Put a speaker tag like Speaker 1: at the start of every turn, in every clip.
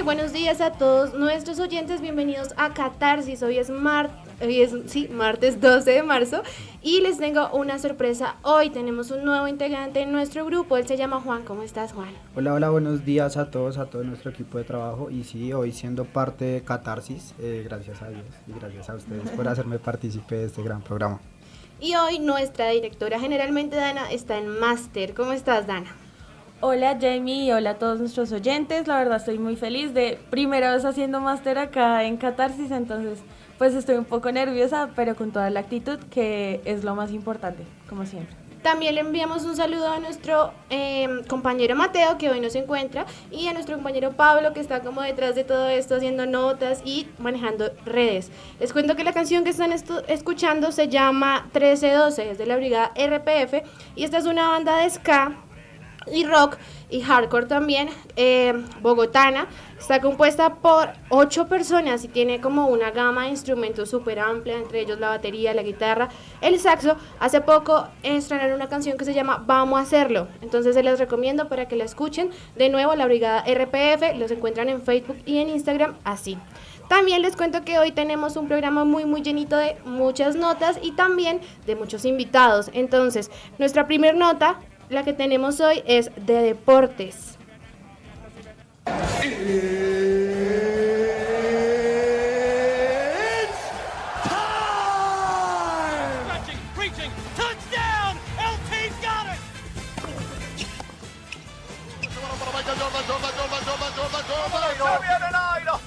Speaker 1: Muy buenos días a todos nuestros oyentes, bienvenidos a Catarsis. Hoy es martes 12 de marzo y les tengo una sorpresa. Hoy tenemos un nuevo integrante en nuestro grupo, él se llama Juan. ¿Cómo estás, Juan?
Speaker 2: Hola, buenos días a todos, a todo nuestro equipo de trabajo. Y sí, hoy siendo parte de Catarsis, gracias a Dios y gracias a ustedes por hacerme partícipe de este gran programa.
Speaker 1: Y hoy nuestra directora generalmente, Dana, está en máster. ¿Cómo estás, Dana?
Speaker 3: Hola Jamie y hola a todos nuestros oyentes, la verdad estoy muy feliz de primera vez haciendo máster acá en Catarsis, entonces pues estoy un poco nerviosa, pero con toda la actitud que es lo más importante, como siempre.
Speaker 1: También le enviamos un saludo a nuestro compañero Mateo, que hoy no se encuentra, y a nuestro compañero Pablo, que está como detrás de todo esto, haciendo notas y manejando redes. Les cuento que la canción que están escuchando se llama 1312, es de la brigada RPF, y esta es una banda de ska y rock y hardcore también, bogotana. Está compuesta por 8 personas y tiene como una gama de instrumentos súper amplia, entre ellos la batería, la guitarra, el saxo. Hace poco estrenaron una canción que se llama Vamos a hacerlo, entonces se les recomiendo para que la escuchen. De nuevo, la brigada RPF, los encuentran en Facebook y en Instagram así. También les cuento que hoy tenemos un programa muy llenito de muchas notas y también de muchos invitados. Entonces, nuestra primer nota, la que tenemos hoy, es de deportes.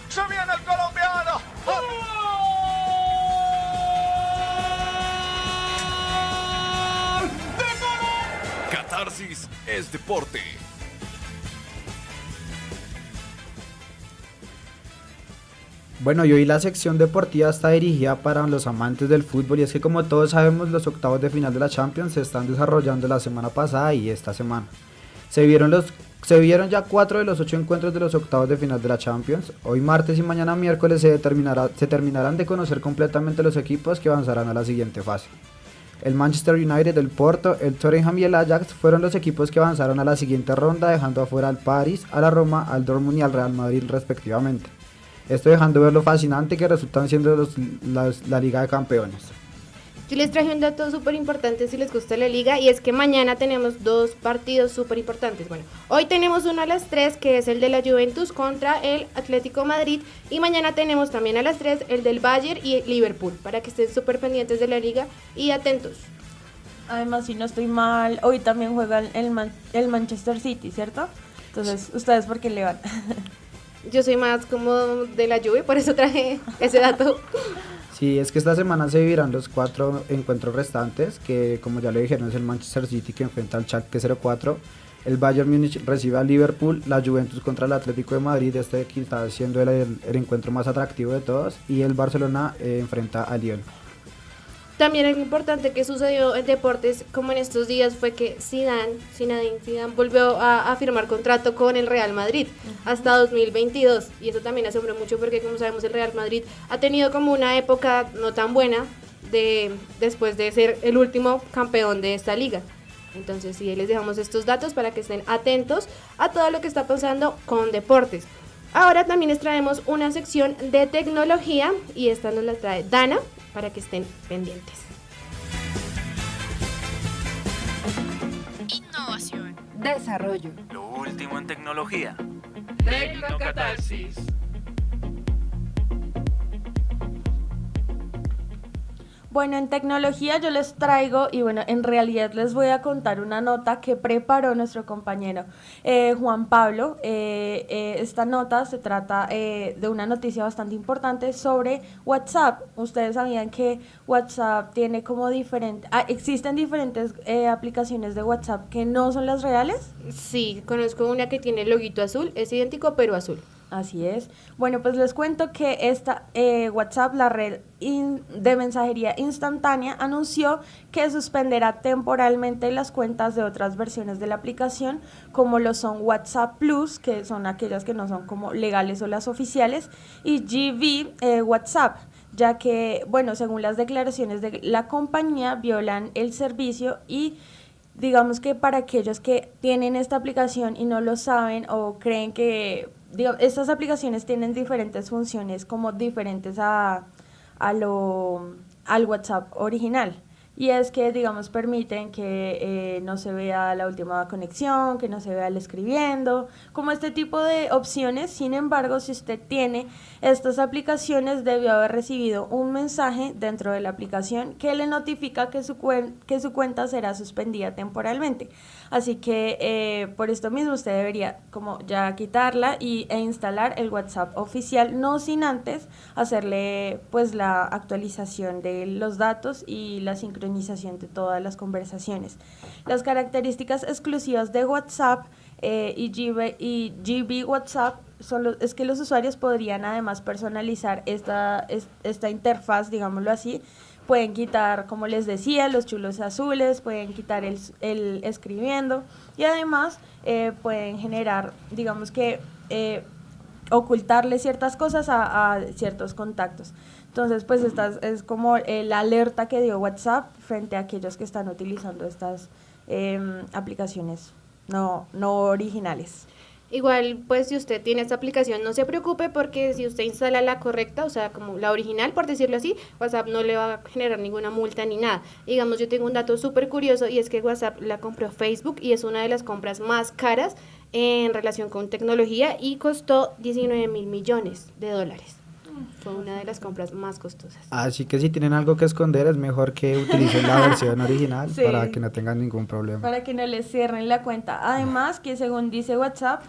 Speaker 4: ¡Se viene el colombiano!
Speaker 5: Catarsis es deporte.
Speaker 2: Bueno, y hoy la sección deportiva está dirigida para los amantes del fútbol, y es que, como todos sabemos, los octavos de final de la Champions se están desarrollando la semana pasada y esta semana. Se vieron ya 4 de los 8 encuentros de los octavos de final de la Champions. Hoy martes y mañana miércoles se terminarán de conocer completamente los equipos que avanzarán a la siguiente fase. El Manchester United, el Porto, el Tottenham y el Ajax fueron los equipos que avanzaron a la siguiente ronda, dejando afuera al París, a la Roma, al Dortmund y al Real Madrid respectivamente. Esto dejando ver lo fascinante que resultan siendo la Liga de Campeones.
Speaker 1: Yo les traje un dato súper importante si les gusta la liga, y es que mañana tenemos 2 partidos súper importantes. Bueno, hoy tenemos uno a las 3, que es el de la Juventus contra el Atlético Madrid, y mañana tenemos también a las 3 el del Bayern y el Liverpool, para que estén súper pendientes de la liga y atentos.
Speaker 3: Además, si no estoy mal, hoy también juega el Manchester City, ¿cierto? Entonces, ¿ustedes por qué le van?
Speaker 1: Yo soy más como de la Juve, por eso traje ese dato.
Speaker 2: Sí, es que esta semana se vivirán los 4 encuentros restantes, que, como ya le dijeron, es el Manchester City que enfrenta al Schalke 04, el Bayern Múnich recibe al Liverpool, la Juventus contra el Atlético de Madrid, este que está siendo el encuentro más atractivo de todos, y el Barcelona enfrenta al Lyon.
Speaker 1: También algo importante que sucedió en deportes como en estos días fue que Zinedine Zidane volvió a firmar contrato con el Real Madrid hasta 2022, y eso también asombró mucho porque, como sabemos, el Real Madrid ha tenido como una época no tan buena después de ser el último campeón de esta liga. Entonces sí, les dejamos estos datos para que estén atentos a todo lo que está pasando con deportes. Ahora también les traemos una sección de tecnología, y esta nos la trae Dana, para que estén pendientes.
Speaker 6: Innovación. Desarrollo.
Speaker 5: Lo último en tecnología.
Speaker 4: Tecnocatarsis.
Speaker 3: Bueno, en tecnología yo les traigo, y bueno, en realidad les voy a contar una nota que preparó nuestro compañero Juan Pablo. Esta nota se trata de una noticia bastante importante sobre WhatsApp. Ustedes sabían que WhatsApp tiene como existen diferentes aplicaciones de WhatsApp que no son las reales.
Speaker 1: Sí, conozco una que tiene el loguito azul, es idéntico pero azul.
Speaker 3: Así es. Bueno, pues les cuento que esta WhatsApp, la red de mensajería instantánea, anunció que suspenderá temporalmente las cuentas de otras versiones de la aplicación, como lo son WhatsApp Plus, que son aquellas que no son como legales o las oficiales, y GV WhatsApp, ya que, bueno, según las declaraciones de la compañía, violan el servicio. Y digamos que para aquellos que tienen esta aplicación y no lo saben o creen que estas aplicaciones tienen diferentes funciones como diferentes al WhatsApp original. Y es que, digamos, permiten que no se vea la última conexión, que no se vea el escribiendo, como este tipo de opciones. Sin embargo, si usted tiene estas aplicaciones, debió haber recibido un mensaje dentro de la aplicación que le notifica que su cuenta será suspendida temporalmente. Así que por esto mismo usted debería como ya quitarla e instalar el WhatsApp oficial, no sin antes hacerle pues la actualización de los datos y la sincronización de todas las conversaciones. Las características exclusivas de WhatsApp y GB WhatsApp es que los usuarios podrían además personalizar esta interfaz, digámoslo así. Pueden quitar, como les decía, los chulos azules, pueden quitar el escribiendo y además pueden generar, digamos que, ocultarle ciertas cosas a ciertos contactos. Entonces, pues esta es como la alerta que dio WhatsApp frente a aquellos que están utilizando estas aplicaciones no originales.
Speaker 1: Igual, pues si usted tiene esta aplicación, no se preocupe porque si usted instala la correcta, o sea, como la original, por decirlo así, WhatsApp no le va a generar ninguna multa ni nada. Digamos, yo tengo un dato súper curioso y es que WhatsApp la compró Facebook y es una de las compras más caras en relación con tecnología y costó 19.000 millones de dólares. Fue una de las compras más costosas.
Speaker 2: Así que si tienen algo que esconder, es mejor que utilicen la versión original
Speaker 3: Sí.
Speaker 2: para que no tengan ningún problema.
Speaker 3: Para que no les cierren la cuenta. Además, que según dice WhatsApp,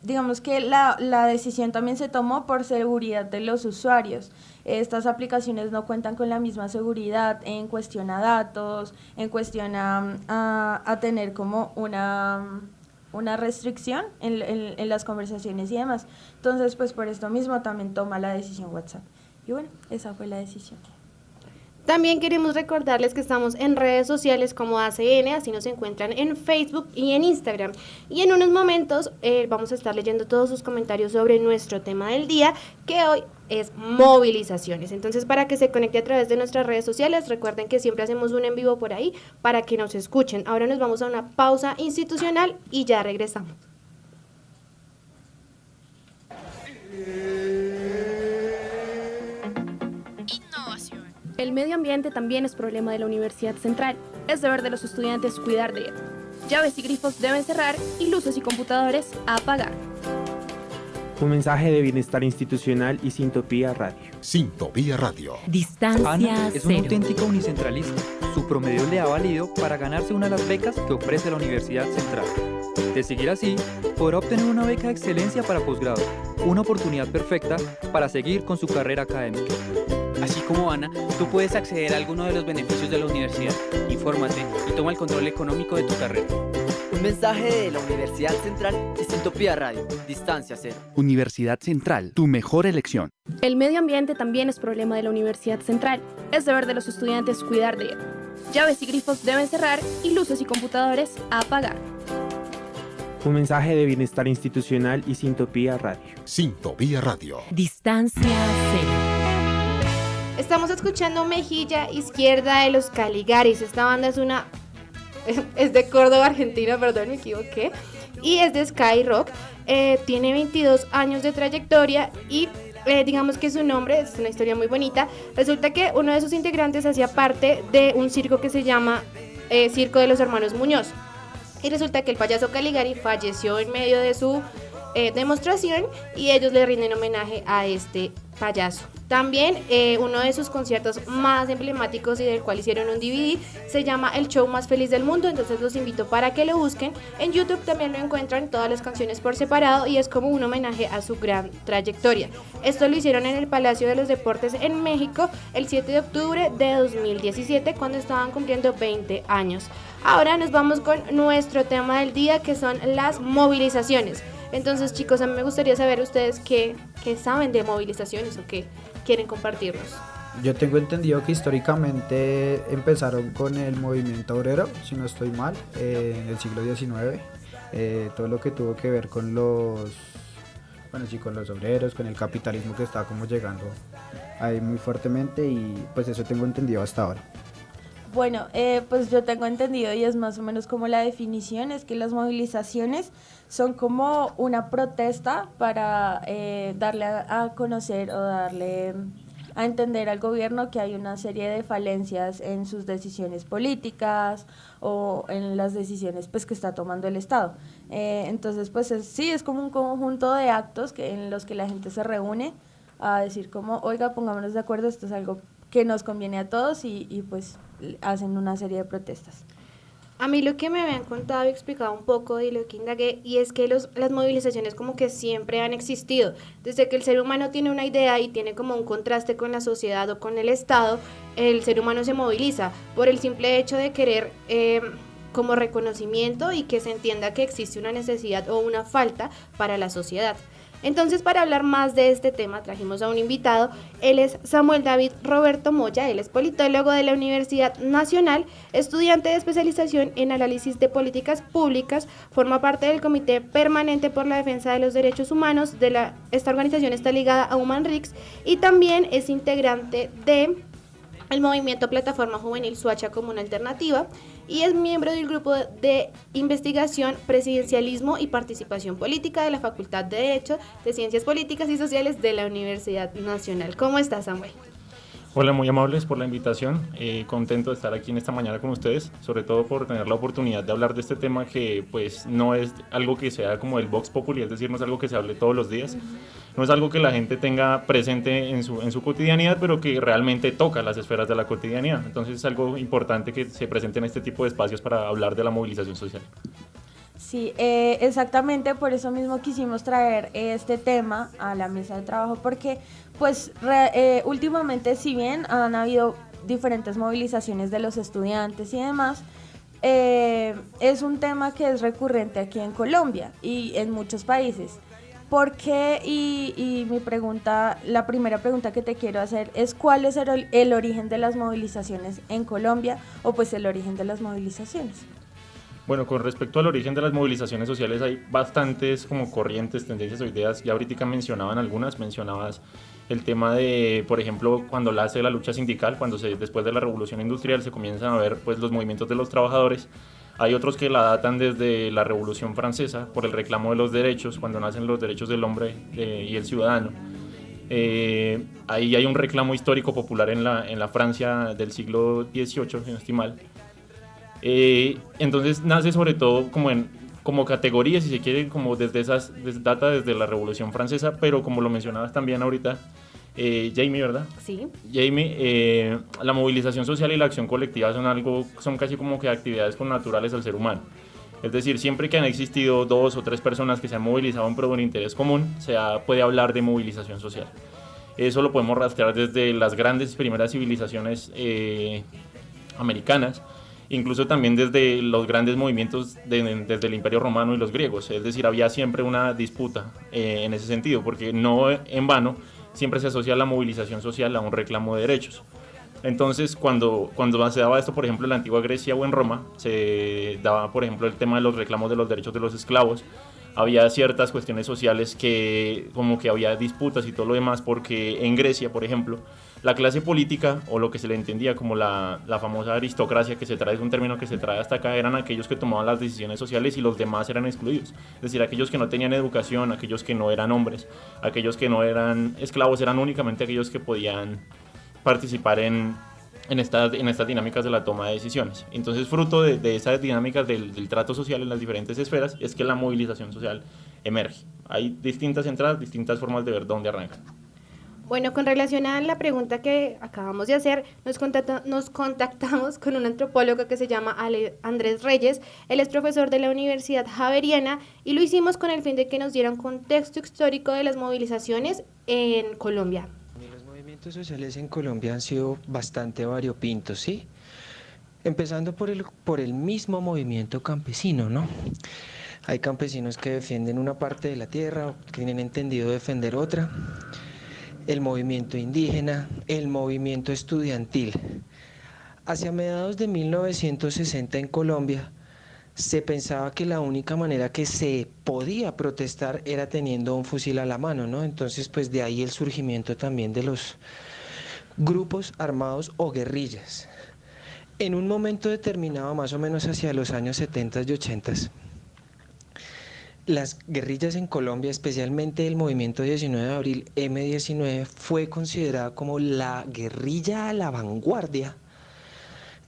Speaker 3: digamos que la decisión también se tomó por seguridad de los usuarios. Estas aplicaciones no cuentan con la misma seguridad en cuestión a datos, en cuestión a tener como una restricción en las conversaciones y demás. Entonces, pues por esto mismo también toma la decisión WhatsApp. Y bueno, esa fue la decisión.
Speaker 1: También queremos recordarles que estamos en redes sociales como ACN, así nos encuentran en Facebook y en Instagram. Y en unos momentos vamos a estar leyendo todos sus comentarios sobre nuestro tema del día, que hoy es movilizaciones. Entonces, para que se conecte a través de nuestras redes sociales, recuerden que siempre hacemos un en vivo por ahí para que nos escuchen. Ahora nos vamos a una pausa institucional y ya regresamos.
Speaker 7: El medio ambiente también es problema de la Universidad Central. Es deber de los estudiantes cuidar de él. Llaves y grifos deben cerrar y luces y computadores apagar.
Speaker 8: Un mensaje de bienestar institucional y Sintopía Radio.
Speaker 9: Sintopía Radio.
Speaker 6: Distancia
Speaker 10: Ana es
Speaker 6: cero.
Speaker 10: una auténtica unicentralista. Su promedio le ha valido para ganarse una de las becas que ofrece la Universidad Central. De seguir así, podrá obtener una beca de excelencia para posgrado, una oportunidad perfecta para seguir con su carrera académica.
Speaker 11: Así como Ana, tú puedes acceder a alguno de los beneficios de la universidad. Infórmate y toma el control económico de tu carrera.
Speaker 12: Un mensaje de la Universidad Central y Sintopía Radio. Distancia cero.
Speaker 9: Universidad Central, tu mejor elección.
Speaker 7: El medio ambiente también es problema de la Universidad Central. Es deber de los estudiantes cuidar de él. Llaves y grifos deben cerrar y luces y computadores apagar.
Speaker 8: Un mensaje de bienestar institucional y Sintopía Radio.
Speaker 9: Sintopía Radio.
Speaker 6: Distancia cero.
Speaker 1: Estamos escuchando Mejilla Izquierda de los Caligaris. Esta banda es de Córdoba, Argentina, perdón, me equivoqué. Y es de Sky Rock. Tiene 22 años de trayectoria y digamos que su nombre es una historia muy bonita. Resulta que uno de sus integrantes hacía parte de un circo que se llama Circo de los Hermanos Muñoz. Y resulta que el payaso Caligari falleció en medio de su demostración y ellos le rinden homenaje a este payaso. También uno de sus conciertos más emblemáticos y del cual hicieron un DVD se llama El Show Más Feliz del Mundo, entonces los invito para que lo busquen. En YouTube también lo encuentran todas las canciones por separado y es como un homenaje a su gran trayectoria. Esto lo hicieron en el Palacio de los Deportes en México el 7 de octubre de 2017 cuando estaban cumpliendo 20 años. Ahora nos vamos con nuestro tema del día, que son las movilizaciones. Entonces, chicos, a mí me gustaría saber ustedes qué saben de movilizaciones o qué quieren compartirnos.
Speaker 2: Yo tengo entendido que históricamente empezaron con el movimiento obrero, si no estoy mal, en el siglo XIX. Todo lo que tuvo que ver con con los obreros, con el capitalismo que está como llegando ahí muy fuertemente y pues eso tengo entendido hasta ahora.
Speaker 3: Bueno, pues yo tengo entendido y es más o menos como la definición, es que las movilizaciones son como una protesta para darle a conocer o darle a entender al gobierno que hay una serie de falencias en sus decisiones políticas o en las decisiones pues que está tomando el Estado. Entonces pues sí, es como un conjunto de actos en los que la gente se reúne a decir como, oiga, pongámonos de acuerdo, esto es algo que nos conviene a todos y pues hacen una serie de protestas.
Speaker 1: A mí lo que me habían contado y explicado un poco de lo que indagué, y es que las movilizaciones como que siempre han existido. Desde que el ser humano tiene una idea y tiene como un contraste con la sociedad o con el Estado, el ser humano se moviliza por el simple hecho de querer como reconocimiento y que se entienda que existe una necesidad o una falta para la sociedad. Entonces, para hablar más de este tema, trajimos a un invitado. Él es Samuel David Roberto Moya, él es politólogo de la Universidad Nacional, estudiante de especialización en análisis de políticas públicas, forma parte del Comité Permanente por la Defensa de los Derechos Humanos, esta organización está ligada a Human Rights y también es integrante de el movimiento Plataforma Juvenil Suacha como una alternativa y es miembro del grupo de investigación Presidencialismo y Participación Política de la Facultad de Derecho de Ciencias Políticas y Sociales de la Universidad Nacional. ¿Cómo estás, Samuel?
Speaker 13: Hola, muy amables por la invitación, contento de estar aquí en esta mañana con ustedes, sobre todo por tener la oportunidad de hablar de este tema que pues no es algo que sea como el Vox Populi, es decir, no es algo que se hable todos los días, no es algo que la gente tenga presente en su cotidianidad, pero que realmente toca las esferas de la cotidianidad, entonces es algo importante que se presente en este tipo de espacios para hablar de la movilización social.
Speaker 3: Sí, exactamente, por eso mismo quisimos traer este tema a la mesa de trabajo, porque pues últimamente, si bien han habido diferentes movilizaciones de los estudiantes y demás, es un tema que es recurrente aquí en Colombia y en muchos países. ¿Por qué? Y la primera pregunta que te quiero hacer es ¿cuál es el origen de las movilizaciones en Colombia o pues el origen de las movilizaciones?
Speaker 13: Bueno, con respecto al origen de las movilizaciones sociales hay bastantes como corrientes, tendencias o ideas, ya ahorita mencionabas el tema de, por ejemplo, cuando nace la lucha sindical, después de la revolución industrial se comienzan a ver pues los movimientos de los trabajadores. Hay otros que la datan desde la Revolución Francesa por el reclamo de los derechos, cuando nacen los derechos del hombre y el ciudadano. Ahí hay un reclamo histórico popular en la Francia del siglo XVIII, si no estoy mal. Entonces nace sobre todo como categoría, si se quiere, como data desde la Revolución Francesa, pero como lo mencionabas también ahorita, Jamie, ¿verdad?
Speaker 1: Sí.
Speaker 13: Jamie, la movilización social y la acción colectiva son casi como que actividades connaturales al ser humano. Es decir, siempre que han existido 2 o 3 personas que se han movilizado en pro de un interés común, puede hablar de movilización social. Eso lo podemos rastrear desde las grandes primeras civilizaciones americanas, incluso también desde los grandes movimientos desde el Imperio Romano y los griegos. Es decir, había siempre una disputa en ese sentido, porque no en vano siempre se asocia la movilización social a un reclamo de derechos. Entonces, cuando se daba esto, por ejemplo, en la antigua Grecia o en Roma, se daba, por ejemplo, el tema de los reclamos de los derechos de los esclavos. Había ciertas cuestiones sociales que como que había disputas y todo lo demás, porque en Grecia, por ejemplo, la clase política, o lo que se le entendía como la famosa aristocracia, es un término que se trae hasta acá, eran aquellos que tomaban las decisiones sociales y los demás eran excluidos. Es decir, aquellos que no tenían educación, aquellos que no eran hombres, aquellos que no eran esclavos, eran únicamente aquellos que podían participar en estas dinámicas de la toma de decisiones. Entonces, fruto de esas dinámicas del trato social en las diferentes esferas, es que la movilización social emerge. Hay distintas entradas, distintas formas de ver dónde arrancan.
Speaker 1: Bueno, con relación a la pregunta que acabamos de hacer, nos contactamos con un antropólogo que se llama Andrés Reyes. Él es profesor de la Universidad Javeriana y lo hicimos con el fin de que nos diera un contexto histórico de las movilizaciones en Colombia.
Speaker 14: Los movimientos sociales en Colombia han sido bastante variopintos, ¿sí? Empezando por el mismo movimiento campesino, ¿no? Hay campesinos que defienden una parte de la tierra, que tienen entendido defender otra. El movimiento indígena, el movimiento estudiantil. Hacia mediados de 1960 en Colombia se pensaba que la única manera que se podía protestar era teniendo un fusil a la mano, ¿no? Entonces, pues de ahí el surgimiento también de los grupos armados o guerrillas. En un momento determinado, más o menos hacia los años 70 y 80, las guerrillas en Colombia, especialmente el movimiento 19 de abril, M-19, fue considerada como la guerrilla a la vanguardia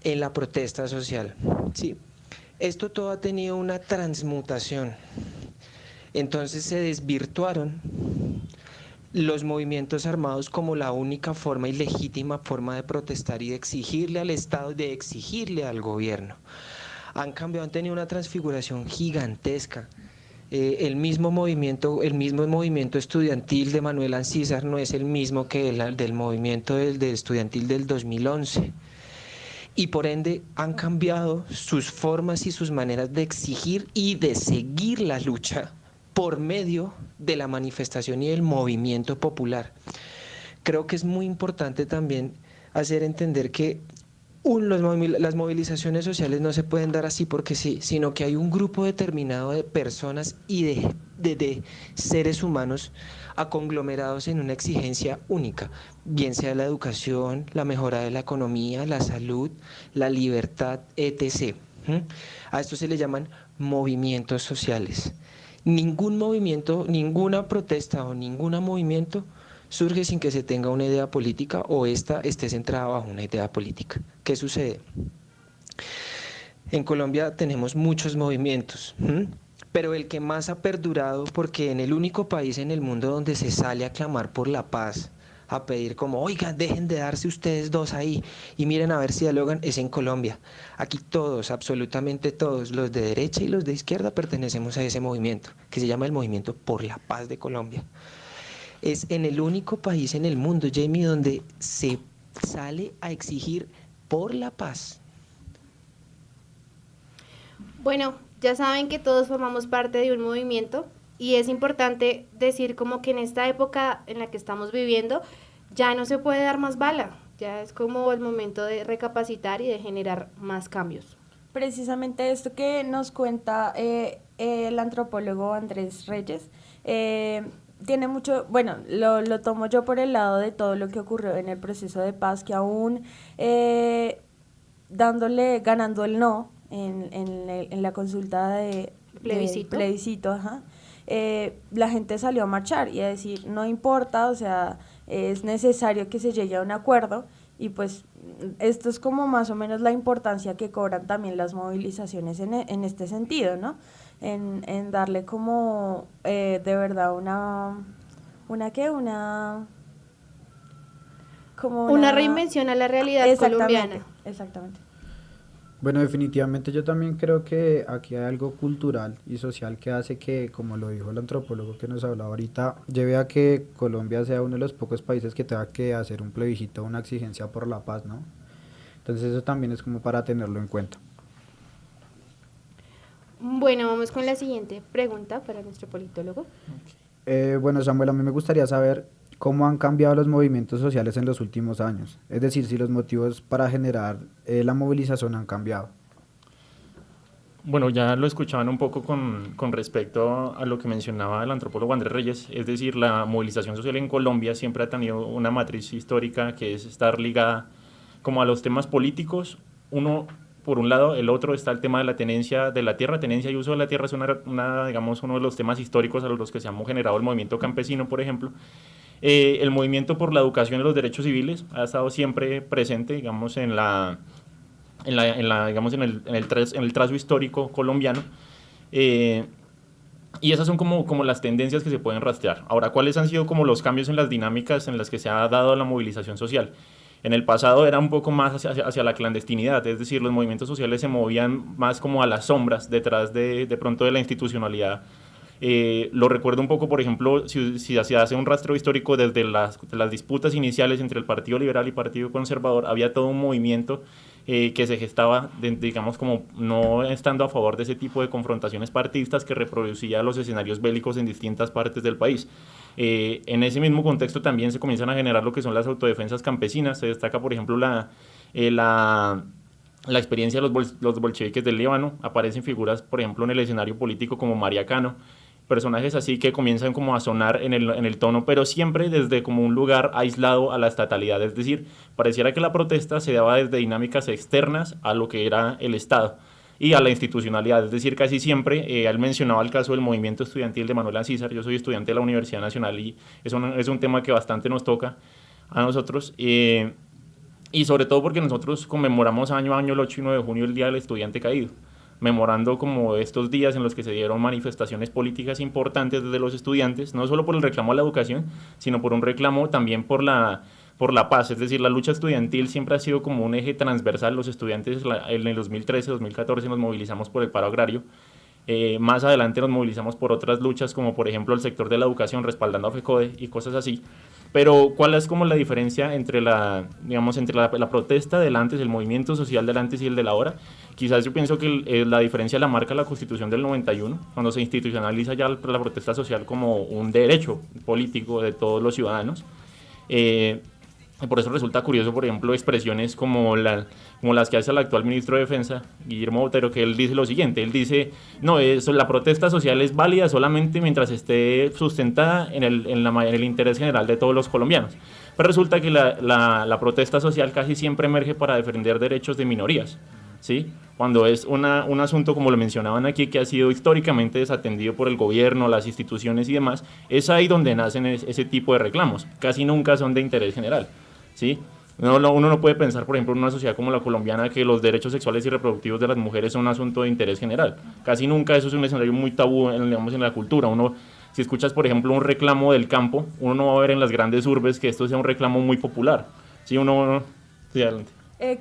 Speaker 14: en la protesta social. ¿Sí? Esto todo ha tenido una transmutación. Entonces se desvirtuaron los movimientos armados como la única forma y legítima forma de protestar y de exigirle al Estado y de exigirle al gobierno. Han cambiado, han tenido una transfiguración gigantesca. El mismo movimiento estudiantil de Manuel Ancísar no es el mismo que el del movimiento del estudiantil del 2011. Y por ende han cambiado sus formas y sus maneras de exigir y de seguir la lucha por medio de la manifestación y del movimiento popular. Creo que es muy importante también hacer entender que las movilizaciones sociales no se pueden dar así porque sí, sino que hay un grupo determinado de personas y de seres humanos aconglomerados en una exigencia única, bien sea la educación, la mejora de la economía, la salud, la libertad, etc. A esto se le llaman movimientos sociales. Ningún movimiento, ninguna protesta o ningún movimiento surge sin que se tenga una idea política o esta esté centrada bajo una idea política. ¿Qué sucede? En Colombia tenemos muchos movimientos, pero el que más ha perdurado, porque en el único país en el mundo donde se sale a clamar por la paz, a pedir como, oigan, dejen de darse ustedes dos ahí y miren a ver si dialogan, es en Colombia. Aquí todos, absolutamente todos, los de derecha y los de izquierda pertenecemos a ese movimiento, que se llama el Movimiento por la Paz de Colombia. Es en el único país en el mundo, Jamie, donde se sale a exigir por la paz.
Speaker 1: Bueno, ya saben que todos formamos parte de un movimiento y es importante decir como que en esta época en la que estamos viviendo ya no se puede dar más bala, ya es como el momento de recapacitar y de generar más cambios.
Speaker 3: Precisamente esto que nos cuenta el antropólogo Andrés Reyes, tiene mucho, bueno, lo tomo yo por el lado de todo lo que ocurrió en el proceso de paz, que aún ganando el no en la consulta de plebiscito, la gente salió a marchar y a decir, no importa, o sea, es necesario que se llegue a un acuerdo, y pues esto es como más o menos la importancia que cobran también las movilizaciones en este sentido, ¿no? En darle como de verdad una
Speaker 1: reinvención a la realidad colombiana.
Speaker 3: Exactamente.
Speaker 2: Bueno, definitivamente yo también creo que aquí hay algo cultural y social que hace que, como lo dijo el antropólogo que nos hablaba ahorita, lleve a que Colombia sea uno de los pocos países que tenga que hacer un plebiscito, una exigencia por la paz, ¿no? Entonces eso también es como para tenerlo en cuenta.
Speaker 1: Bueno, vamos con la siguiente pregunta para nuestro politólogo.
Speaker 2: Bueno, Samuel, a mí me gustaría saber cómo han cambiado los movimientos sociales en los últimos años. Es decir, si los motivos para generar la movilización han cambiado.
Speaker 13: Bueno, ya lo escuchaban un poco con respecto a lo que mencionaba el antropólogo Andrés Reyes, es decir, la movilización social en Colombia siempre ha tenido una matriz histórica que es estar ligada como a los temas políticos. Uno, por un lado, el otro está el tema de la tenencia de la tierra. Tenencia y uso de la tierra es digamos, uno de los temas históricos a los que se ha generado el movimiento campesino, por ejemplo. El movimiento por la educación y los derechos civiles ha estado siempre presente, digamos, en el trazo histórico colombiano, y esas son como las tendencias que se pueden rastrear. Ahora, ¿cuáles han sido como los cambios en las dinámicas en las que se ha dado la movilización social? En el pasado era un poco más hacia la clandestinidad, es decir, los movimientos sociales se movían más como a las sombras, detrás de pronto de la institucionalidad. Lo recuerdo un poco, por ejemplo, si se hace un rastreo histórico desde las disputas iniciales entre el Partido Liberal y el Partido Conservador, había todo un movimiento que se gestaba, digamos, como no estando a favor de ese tipo de confrontaciones partidistas que reproducía los escenarios bélicos en distintas partes del país. En ese mismo contexto también se comienzan a generar lo que son las autodefensas campesinas. Se destaca, por ejemplo, la experiencia de los bolcheviques del Líbano. Aparecen figuras, por ejemplo, en el escenario político como María Cano, personajes así que comienzan como a sonar en el tono, pero siempre desde como un lugar aislado a la estatalidad, es decir, pareciera que la protesta se daba desde dinámicas externas a lo que era el Estado y a la institucionalidad, es decir, casi siempre, él mencionaba el caso del movimiento estudiantil de Manuel Ancísar, yo soy estudiante de la Universidad Nacional y es un tema que bastante nos toca a nosotros, y sobre todo porque nosotros conmemoramos año a año el 8 y 9 de junio el Día del Estudiante Caído, memorando como estos días en los que se dieron manifestaciones políticas importantes desde los estudiantes, no solo por el reclamo a la educación, sino por un reclamo también por la paz, es decir, la lucha estudiantil siempre ha sido como un eje transversal. Los estudiantes en el 2013, 2014 nos movilizamos por el paro agrario, más adelante nos movilizamos por otras luchas como por ejemplo el sector de la educación respaldando a FECODE y cosas así. Pero ¿cuál es como la diferencia entre la protesta del antes, el movimiento social del antes y el de la ahora? Quizás yo pienso que la diferencia la marca la Constitución del 91, cuando se institucionaliza ya la protesta social como un derecho político de todos los ciudadanos. Por eso resulta curioso, por ejemplo, expresiones como las que hace el actual ministro de Defensa, Guillermo Botero, que él dice lo siguiente, él dice, no, la protesta social es válida solamente mientras esté sustentada en el interés general de todos los colombianos. Pero resulta que la protesta social casi siempre emerge para defender derechos de minorías, ¿sí? Cuando es un asunto, como lo mencionaban aquí, que ha sido históricamente desatendido por el gobierno, las instituciones y demás, es ahí donde nacen ese tipo de reclamos, casi nunca son de interés general, ¿sí? Uno no puede pensar, por ejemplo, en una sociedad como la colombiana que los derechos sexuales y reproductivos de las mujeres son un asunto de interés general. Casi nunca eso es un escenario muy tabú en la cultura. Si escuchas, por ejemplo, un reclamo del campo, uno no va a ver en las grandes urbes que esto sea un reclamo muy popular. Sí, sí, adelante.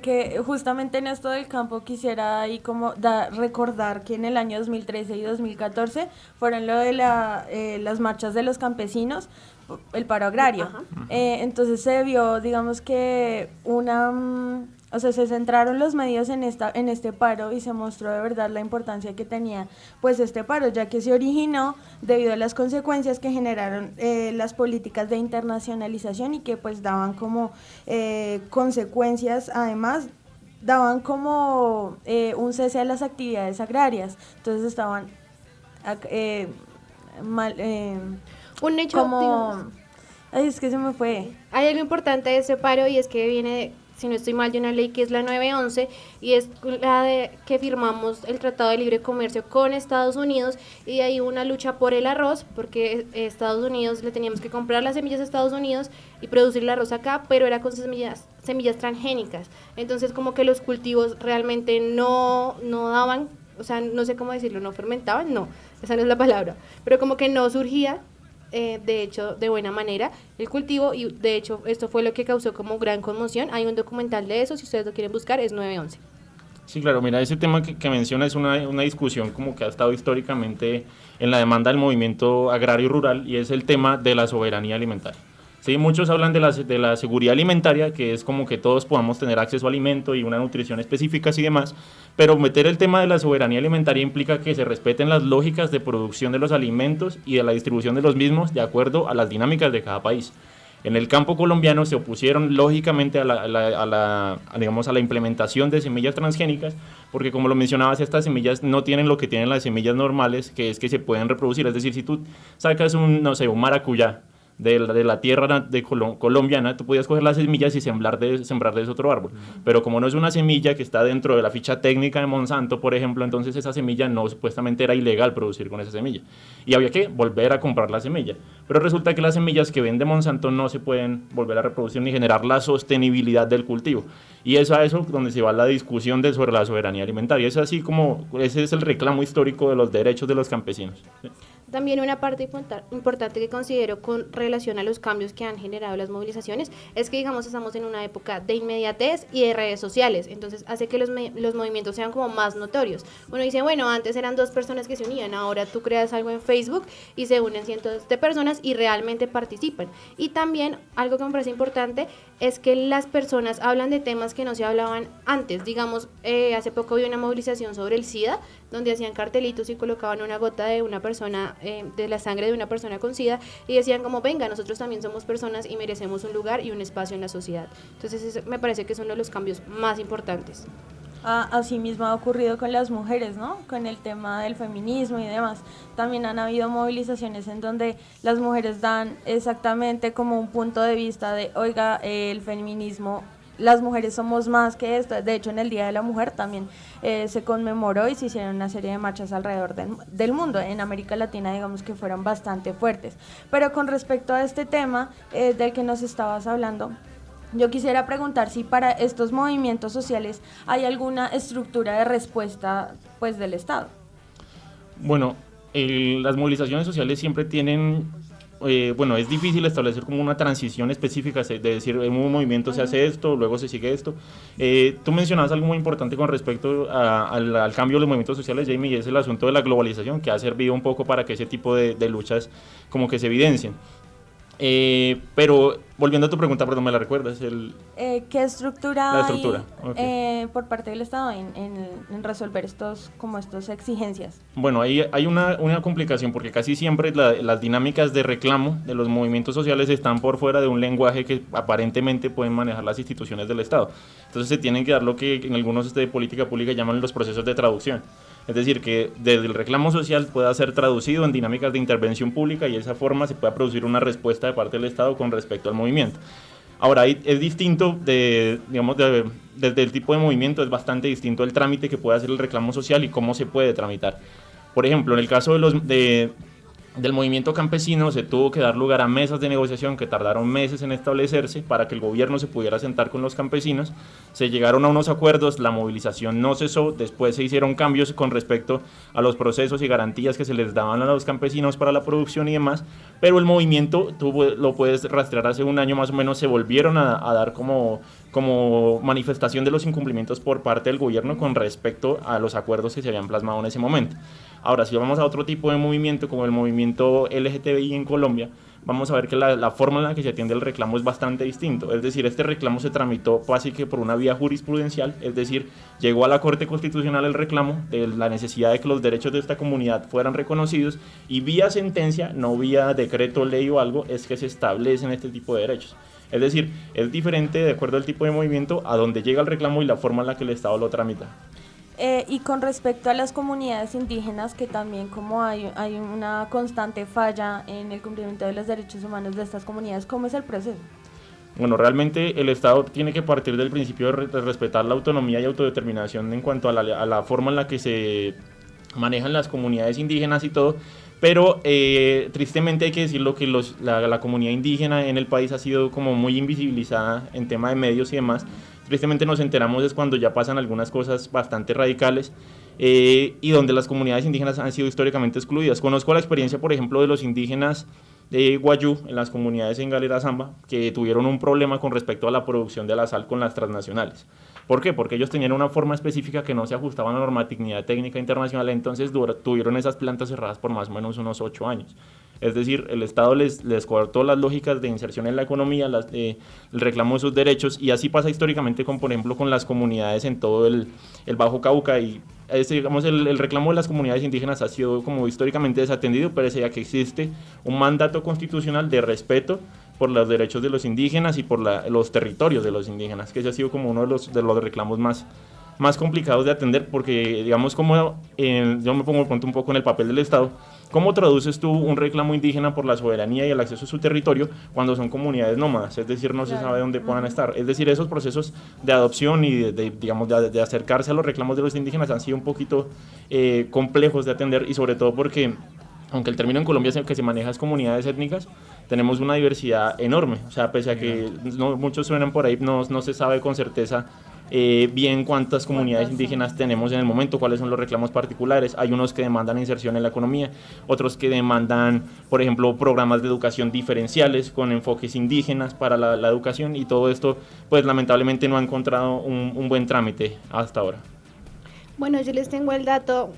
Speaker 3: Que justamente en esto del campo quisiera ahí como recordar que en el año 2013 y 2014 fueron lo de las marchas de los campesinos, el paro agrario. Entonces se vio, digamos que se centraron los medios en este paro y se mostró de verdad la importancia que tenía pues este paro, ya que se originó debido a las consecuencias que generaron las políticas de internacionalización y que pues daban como consecuencias, además daban como un cese a las actividades agrarias, entonces estaban
Speaker 1: un hecho
Speaker 3: como... Ay, es que se me fue.
Speaker 1: Hay algo importante de ese paro y es que viene, si no estoy mal, de una ley que es la 911 y es la de que firmamos el Tratado de Libre Comercio con Estados Unidos y de ahí una lucha por el arroz porque Estados Unidos le teníamos que comprar las semillas a Estados Unidos y producir el arroz acá, pero era con semillas transgénicas, entonces como que los cultivos realmente no daban, o sea, no sé cómo decirlo, no fermentaban, no, esa no es la palabra, pero como que no surgía de hecho de buena manera el cultivo y de hecho esto fue lo que causó como gran conmoción. Hay un documental de eso, si ustedes lo quieren buscar, es 911.
Speaker 13: Sí, claro, mira, ese tema que menciona es una discusión como que ha estado históricamente en la demanda del movimiento agrario y rural y es el tema de la soberanía alimentaria. Sí, muchos hablan de la seguridad alimentaria, que es como que todos podamos tener acceso a alimento y una nutrición específica y demás, pero meter el tema de la soberanía alimentaria implica que se respeten las lógicas de producción de los alimentos y de la distribución de los mismos de acuerdo a las dinámicas de cada país. En el campo colombiano se opusieron lógicamente a la implementación de semillas transgénicas, porque como lo mencionabas, estas semillas no tienen lo que tienen las semillas normales, que es que se pueden reproducir. Es decir, si tú sacas un maracuyá de la tierra colombiana, tú podías coger las semillas y sembrar de ese otro árbol. Pero como no es una semilla que está dentro de la ficha técnica de Monsanto, por ejemplo, entonces esa semilla supuestamente era ilegal producir con esa semilla. Y había que volver a comprar la semilla. Pero resulta que las semillas que vende Monsanto no se pueden volver a reproducir ni generar la sostenibilidad del cultivo. Y es a eso donde se va la discusión sobre la soberanía alimentaria. Ese es el reclamo histórico de los derechos de los campesinos. ¿Sí?
Speaker 1: También una parte importante que considero con relación a los cambios que han generado las movilizaciones es que, digamos, estamos en una época de inmediatez y de redes sociales, entonces hace que los movimientos sean como más notorios. Uno dice, bueno, antes eran 2 personas que se unían, ahora tú creas algo en Facebook y se unen cientos de personas y realmente participan. Y también algo que me parece importante es que las personas hablan de temas que no se hablaban antes. Digamos, hace poco vi una movilización sobre el SIDA, donde hacían cartelitos y colocaban una gota de una persona, de la sangre de una persona con SIDA, y decían como, venga, nosotros también somos personas y merecemos un lugar y un espacio en la sociedad. Entonces me parece que es uno de los cambios más importantes.
Speaker 3: Asimismo ha ocurrido con las mujeres, ¿no? Con el tema del feminismo y demás. También han habido movilizaciones en donde las mujeres dan exactamente como un punto de vista de, oiga, el feminismo, las mujeres somos más que esto. De hecho, en el Día de la Mujer también se conmemoró y se hicieron una serie de marchas alrededor del mundo. En América Latina, digamos que fueron bastante fuertes. Pero con respecto a este tema del que nos estabas hablando, yo quisiera preguntar si para estos movimientos sociales hay alguna estructura de respuesta, pues, del Estado.
Speaker 13: Bueno, las movilizaciones sociales siempre tienen, es difícil establecer como una transición específica, de decir, en un movimiento se hace esto, luego se sigue esto. Tú mencionabas algo muy importante con respecto al cambio de los movimientos sociales, Jamie, y es el asunto de la globalización, que ha servido un poco para que ese tipo de luchas como que se evidencien. Pero volviendo a tu pregunta, perdón, ¿me la recuerdas?
Speaker 3: ¿Qué estructura,
Speaker 13: la estructura,
Speaker 3: hay por parte del Estado en resolver estas exigencias?
Speaker 13: Bueno, ahí hay una complicación porque casi siempre las dinámicas de reclamo de los movimientos sociales están por fuera de un lenguaje que aparentemente pueden manejar las instituciones del Estado. Entonces se tienen que dar lo que en algunos de política pública llaman los procesos de traducción. Es decir, que desde el reclamo social pueda ser traducido en dinámicas de intervención pública y de esa forma se pueda producir una respuesta de parte del Estado con respecto al movimiento. Ahora, es distinto, desde el tipo de movimiento, es bastante distinto el trámite que puede hacer el reclamo social y cómo se puede tramitar. Por ejemplo, en el caso del movimiento campesino se tuvo que dar lugar a mesas de negociación que tardaron meses en establecerse para que el gobierno se pudiera sentar con los campesinos. Se llegaron a unos acuerdos, la movilización no cesó, después se hicieron cambios con respecto a los procesos y garantías que se les daban a los campesinos para la producción y demás, pero el movimiento, tú lo puedes rastrear, hace un año más o menos se volvieron a dar como manifestación de los incumplimientos por parte del gobierno con respecto a los acuerdos que se habían plasmado en ese momento. Ahora, si vamos a otro tipo de movimiento, como el movimiento LGTBI en Colombia, vamos a ver que la forma en la que se atiende el reclamo es bastante distinto. Es decir, este reclamo se tramitó casi que por una vía jurisprudencial, es decir, llegó a la Corte Constitucional el reclamo de la necesidad de que los derechos de esta comunidad fueran reconocidos y vía sentencia, no vía decreto, ley o algo, es que se establecen este tipo de derechos. Es decir, es diferente de acuerdo al tipo de movimiento a donde llega el reclamo y la forma en la que el Estado lo tramita.
Speaker 3: Y con respecto a las comunidades indígenas, que también como hay una constante falla en el cumplimiento de los derechos humanos de estas comunidades, ¿cómo es el proceso?
Speaker 13: Bueno, realmente el Estado tiene que partir del principio de respetar la autonomía y autodeterminación en cuanto a la forma en la que se manejan las comunidades indígenas y todo, pero tristemente hay que decirlo que la comunidad indígena en el país ha sido como muy invisibilizada en tema de medios y demás. Tristemente nos enteramos es cuando ya pasan algunas cosas bastante radicales y donde las comunidades indígenas han sido históricamente excluidas. Conozco la experiencia, por ejemplo, de los indígenas de Guayú, en las comunidades en Galera Zamba, que tuvieron un problema con respecto a la producción de la sal con las transnacionales. ¿Por qué? Porque ellos tenían una forma específica que no se ajustaba a la normatividad técnica internacional, entonces tuvieron esas plantas cerradas por más o menos unos 8 años. Es decir, el Estado les cortó las lógicas de inserción en la economía, el reclamo de sus derechos, y así pasa históricamente con, por ejemplo, con las comunidades en todo el Bajo Cauca, y digamos, el reclamo de las comunidades indígenas ha sido como históricamente desatendido, pese a que existe un mandato constitucional de respeto por los derechos de los indígenas y por los territorios de los indígenas, que ese ha sido como uno de los reclamos más complicados de atender, porque digamos como yo me pongo un poco en el papel del Estado. ¿Cómo traduces tú un reclamo indígena por la soberanía y el acceso a su territorio cuando son comunidades nómadas? Es decir, no se sabe dónde puedan estar. Es decir, esos procesos de adopción y de acercarse a los reclamos de los indígenas han sido un poquito complejos de atender, y sobre todo porque, aunque el término en Colombia que se maneja es comunidades étnicas, tenemos una diversidad enorme. O sea, pese a que muchos suenan por ahí, no se sabe con certeza bien cuántas comunidades indígenas tenemos en el momento, cuáles son los reclamos particulares. Hay unos que demandan inserción en la economía, otros que demandan, por ejemplo, programas de educación diferenciales con enfoques indígenas para la educación, y todo esto, pues lamentablemente no ha encontrado un buen trámite hasta ahora.
Speaker 1: Bueno, yo les tengo el dato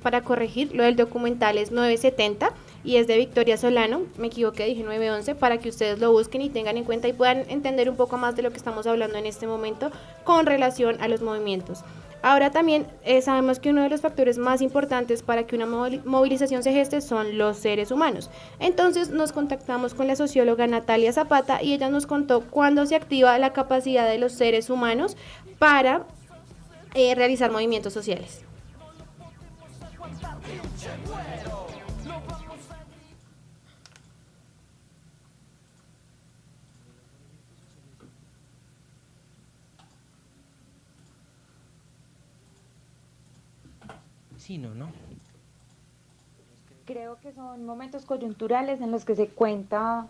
Speaker 1: para corregir, lo del documental es 970 y es de Victoria Solano, me equivoqué, dije 911, para que ustedes lo busquen y tengan en cuenta y puedan entender un poco más de lo que estamos hablando en este momento con relación a los movimientos. Ahora también sabemos que uno de los factores más importantes para que una movilización se geste son los seres humanos. Entonces nos contactamos con la socióloga Natalia Zapata y ella nos contó cuándo se activa la capacidad de los seres humanos para realizar movimientos sociales.
Speaker 14: ¿No?
Speaker 15: Creo que son momentos coyunturales en los que se cuenta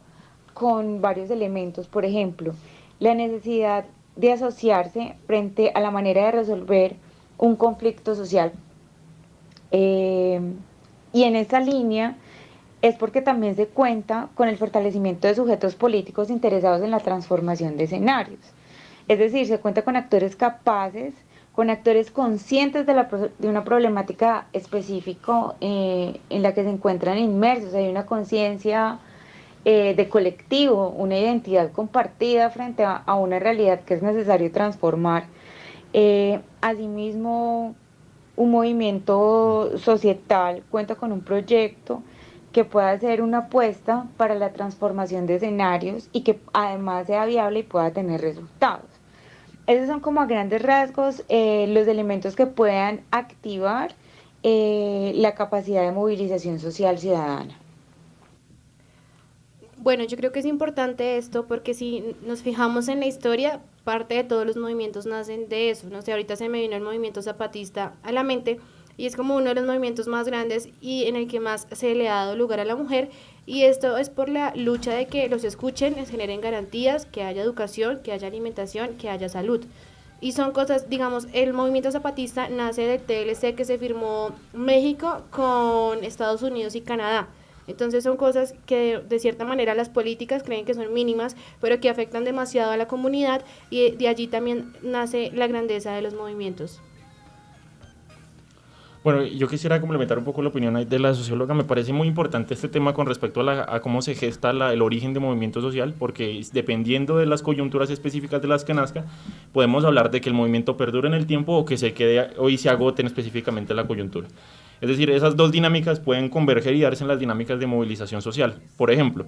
Speaker 15: con varios elementos. Por ejemplo, la necesidad de asociarse frente a la manera de resolver un conflicto social. Y en esa línea es porque también se cuenta con el fortalecimiento de sujetos políticos interesados en la transformación de escenarios. Es decir, se cuenta con actores capaces, con actores conscientes de una problemática específica en la que se encuentran inmersos. Hay una conciencia de colectivo, una identidad compartida frente a una realidad que es necesario transformar. Asimismo, un movimiento societal cuenta con un proyecto que pueda ser una apuesta para la transformación de escenarios y que además sea viable y pueda tener resultados. Esos son como a grandes rasgos los elementos que puedan activar la capacidad de movilización social ciudadana.
Speaker 1: Bueno, yo creo que es importante esto porque si nos fijamos en la historia, parte de todos los movimientos nacen de eso. No sé, ahorita se me vino el movimiento zapatista a la mente y es como uno de los movimientos más grandes y en el que más se le ha dado lugar a la mujer. Y esto es por la lucha de que los escuchen, les generen garantías, que haya educación, que haya alimentación, que haya salud. Y son cosas, digamos, el movimiento zapatista nace del TLC que se firmó México con Estados Unidos y Canadá. Entonces son cosas que de cierta manera las políticas creen que son mínimas, pero que afectan demasiado a la comunidad y de allí también nace la grandeza de los movimientos.
Speaker 13: Bueno, yo quisiera complementar un poco la opinión de la socióloga. Me parece muy importante este tema con respecto a cómo se gesta el origen de movimiento social, porque dependiendo de las coyunturas específicas de las que nazca, podemos hablar de que el movimiento perdure en el tiempo o que se quede o se agote específicamente la coyuntura. Es decir, esas dos dinámicas pueden converger y darse en las dinámicas de movilización social. Por ejemplo,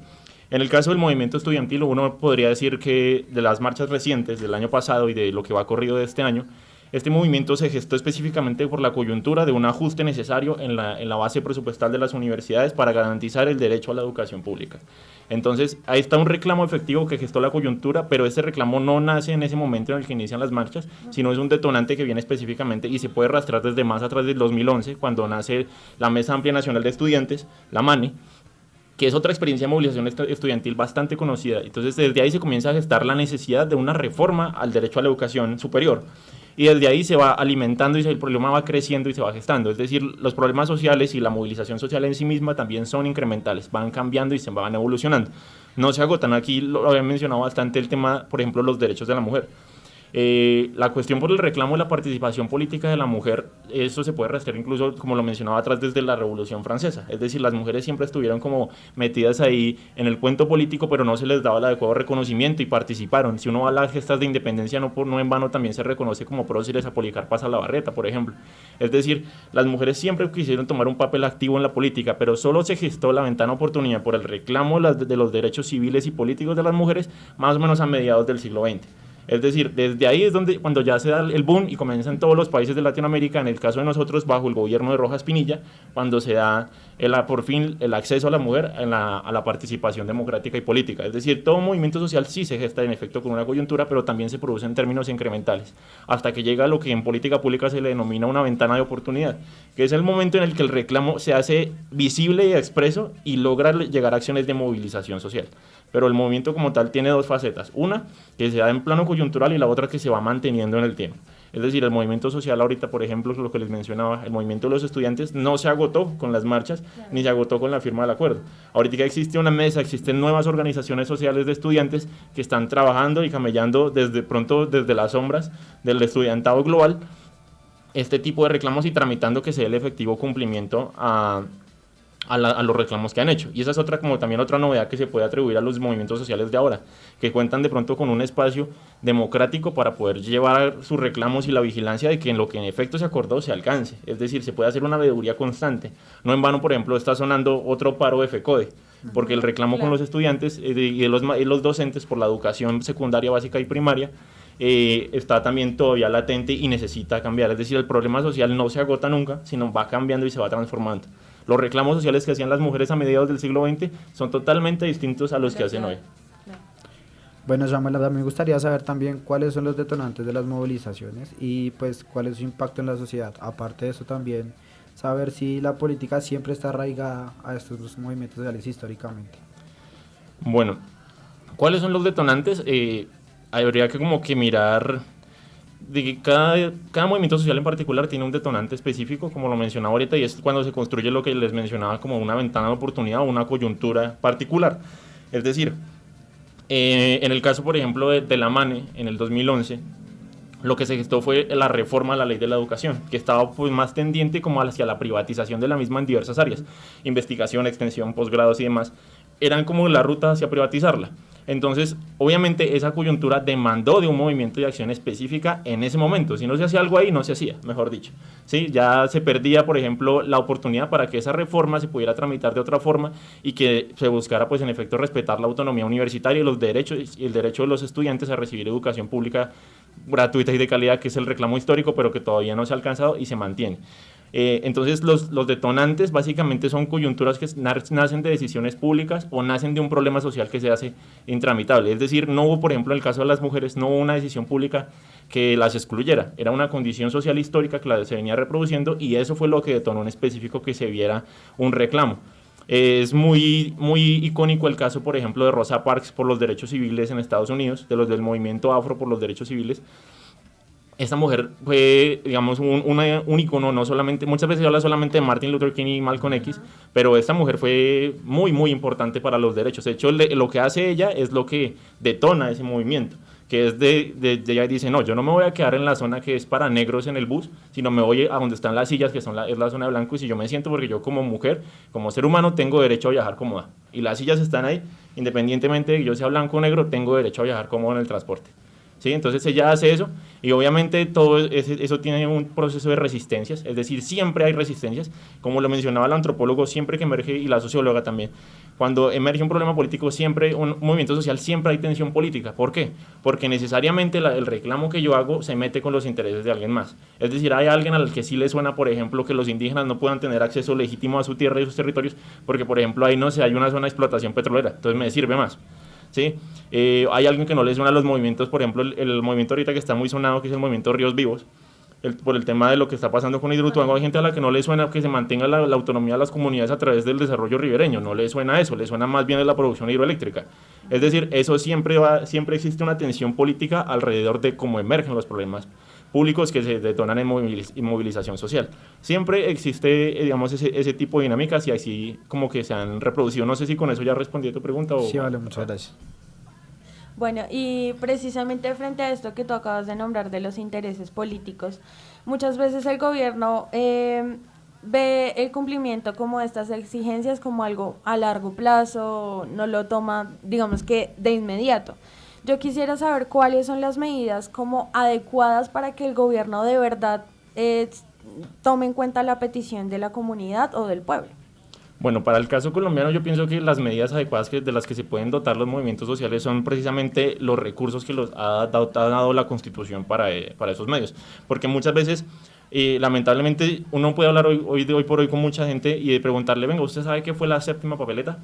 Speaker 13: en el caso del movimiento estudiantil, uno podría decir que de las marchas recientes del año pasado y de lo que va corrido de este año, este movimiento se gestó específicamente por la coyuntura de un ajuste necesario en la base presupuestal de las universidades para garantizar el derecho a la educación pública. Entonces, ahí está un reclamo efectivo que gestó la coyuntura, pero ese reclamo no nace en ese momento en el que inician las marchas, sino es un detonante que viene específicamente y se puede rastrear desde más atrás del 2011, cuando nace la Mesa Amplia Nacional de Estudiantes, la MANE, que es otra experiencia de movilización estudiantil bastante conocida. Entonces, desde ahí se comienza a gestar la necesidad de una reforma al derecho a la educación superior. Y desde ahí se va alimentando y el problema va creciendo y se va gestando. Es decir, los problemas sociales y la movilización social en sí misma también son incrementales, van cambiando y se van evolucionando. No se agotan. Aquí lo había mencionado bastante el tema, por ejemplo, los derechos de la mujer. La cuestión por el reclamo de la participación política de la mujer, eso se puede rastrear incluso, como lo mencionaba atrás, desde la Revolución Francesa. Es decir, las mujeres siempre estuvieron como metidas ahí en el cuento político, pero no se les daba el adecuado reconocimiento y participaron. Si uno va a las gestas de independencia, no en vano también se reconoce como próceres a Policarpa Salabarrieta, por ejemplo. Es decir, las mujeres siempre quisieron tomar un papel activo en la política, pero solo se gestó la ventana de oportunidad por el reclamo de los derechos civiles y políticos de las mujeres más o menos a mediados del siglo XX. Es decir, desde ahí es cuando ya se da el boom y comienza en todos los países de Latinoamérica, en el caso de nosotros bajo el gobierno de Rojas Pinilla, cuando se da por fin el acceso a la mujer a la participación democrática y política. Es decir, todo movimiento social sí se gesta en efecto con una coyuntura, pero también se produce en términos incrementales, hasta que llega a lo que en política pública se le denomina una ventana de oportunidad, que es el momento en el que el reclamo se hace visible y expreso y logra llegar a acciones de movilización social. Pero el movimiento como tal tiene dos facetas, una que se da en plano coyuntural y la otra que se va manteniendo en el tiempo. Es decir, el movimiento social ahorita, por ejemplo, lo que les mencionaba, el movimiento de los estudiantes no se agotó con las marchas, ni se agotó con la firma del acuerdo. Ahorita existe una mesa, existen nuevas organizaciones sociales de estudiantes que están trabajando y camellando desde las sombras del estudiantado global este tipo de reclamos y tramitando que se dé el efectivo cumplimiento a los reclamos que han hecho. Y esa es también otra novedad que se puede atribuir a los movimientos sociales de ahora, que cuentan de pronto con un espacio democrático para poder llevar sus reclamos y la vigilancia de que en lo que en efecto se acordó se alcance. Es decir, se puede hacer una veeduría constante. No en vano, por ejemplo, está sonando otro paro de FECODE, porque el reclamo con los estudiantes y los docentes por la educación secundaria, básica y primaria está también todavía latente y necesita cambiar. Es decir, el problema social no se agota nunca, sino va cambiando y se va transformando. Los reclamos sociales que hacían las mujeres a mediados del siglo XX son totalmente distintos a los que hacen hoy.
Speaker 2: Bueno, Samuel, a mí me gustaría saber también cuáles son los detonantes de las movilizaciones y pues cuál es su impacto en la sociedad. Aparte de eso también, saber si la política siempre está arraigada a estos movimientos sociales históricamente.
Speaker 13: Bueno, ¿cuáles son los detonantes? Habría que como que mirar de que cada movimiento social en particular tiene un detonante específico, como lo mencionaba ahorita, y es cuando se construye lo que les mencionaba como una ventana de oportunidad o una coyuntura particular. Es decir, en el caso, por ejemplo, de la MANE, en el 2011, lo que se gestó fue la reforma a la ley de la educación, que estaba pues más tendiente como hacia la privatización de la misma en diversas áreas, investigación, extensión, posgrados y demás, eran como la ruta hacia privatizarla. Entonces, obviamente, esa coyuntura demandó de un movimiento de acción específica en ese momento. Si no se hacía algo ahí, no se hacía, mejor dicho. ¿Sí? Ya se perdía, por ejemplo, la oportunidad para que esa reforma se pudiera tramitar de otra forma y que se buscara, pues, en efecto, respetar la autonomía universitaria y los derechos y el derecho de los estudiantes a recibir educación pública gratuita y de calidad, que es el reclamo histórico, pero que todavía no se ha alcanzado y se mantiene. Entonces los detonantes básicamente son coyunturas que nacen de decisiones públicas o nacen de un problema social que se hace intramitable. Es decir, no hubo, por ejemplo, en el caso de las mujeres, no hubo una decisión pública que las excluyera. Era una condición social histórica que se venía reproduciendo y eso fue lo que detonó en específico que se viera un reclamo. Es muy icónico el caso, por ejemplo, de Rosa Parks por los derechos civiles en Estados Unidos, de los del movimiento afro por los derechos civiles. Esta mujer fue, digamos, un icono, no solamente, muchas veces se habla solamente de Martin Luther King y Malcolm X, pero esta mujer fue muy importante para los derechos. De hecho, lo que hace ella es lo que detona ese movimiento, que es ella dice, no, yo no me voy a quedar en la zona que es para negros en el bus, sino me voy a donde están las sillas, que es la zona de blancos, y yo me siento porque yo como mujer, como ser humano, tengo derecho a viajar cómoda. Y las sillas están ahí, independientemente de que yo sea blanco o negro, tengo derecho a viajar cómodo en el transporte. ¿Sí? Entonces ella hace eso y obviamente todo eso tiene un proceso de resistencias, es decir, siempre hay resistencias, como lo mencionaba el antropólogo, siempre que emerge, y la socióloga también, cuando emerge un problema político, siempre un movimiento social, siempre hay tensión política. ¿Por qué? Porque necesariamente el reclamo que yo hago se mete con los intereses de alguien más. Es decir, hay alguien al que sí le suena, por ejemplo, que los indígenas no puedan tener acceso legítimo a su tierra y sus territorios, porque, por ejemplo, ahí no sé, hay una zona de explotación petrolera, entonces me sirve más. ¿Sí? Hay alguien que no le suena a los movimientos, por ejemplo, el movimiento ahorita que está muy sonado, que es el movimiento Ríos Vivos, por el tema de lo que está pasando con Hidroituango. Hay gente a la que no le suena que se mantenga la autonomía de las comunidades a través del desarrollo ribereño, no le suena eso, le suena más bien de la producción hidroeléctrica. Es decir, eso siempre existe una tensión política alrededor de cómo emergen los problemas públicos que se detonan en movilización social. Siempre existe, digamos, ese tipo de dinámicas y así como que se han reproducido. No sé si con eso ya respondí a tu pregunta o...
Speaker 2: Sí, vale, muchas gracias.
Speaker 3: Bueno, y precisamente frente a esto que tú acabas de nombrar de los intereses políticos, muchas veces el gobierno ve el cumplimiento como de estas exigencias como algo a largo plazo, no lo toma, digamos que de inmediato. Yo quisiera saber cuáles son las medidas como adecuadas para que el gobierno de verdad tome en cuenta la petición de la comunidad o del pueblo.
Speaker 13: Bueno, para el caso colombiano yo pienso que las medidas adecuadas de las que se pueden dotar los movimientos sociales son precisamente los recursos que los ha dado la Constitución para esos medios. Porque muchas veces, lamentablemente, uno puede hablar hoy por hoy con mucha gente y de preguntarle, venga, ¿usted sabe qué fue la séptima papeleta?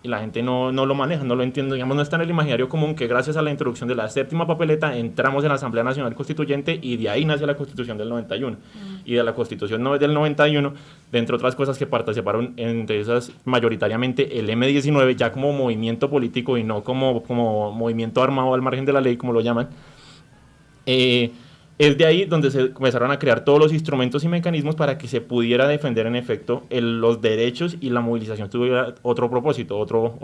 Speaker 13: Y la gente no lo maneja, no lo entiende, digamos, no está en el imaginario común que gracias a la introducción de la séptima papeleta entramos en la Asamblea Nacional Constituyente y de ahí nace la Constitución del 91. Y de la Constitución del 91, de entre otras cosas que participaron entre esas mayoritariamente el M-19, ya como movimiento político y no como movimiento armado al margen de la ley, como lo llaman, es de ahí donde se comenzaron a crear todos los instrumentos y mecanismos para que se pudiera defender en efecto los derechos y la movilización tuviera otro propósito, otro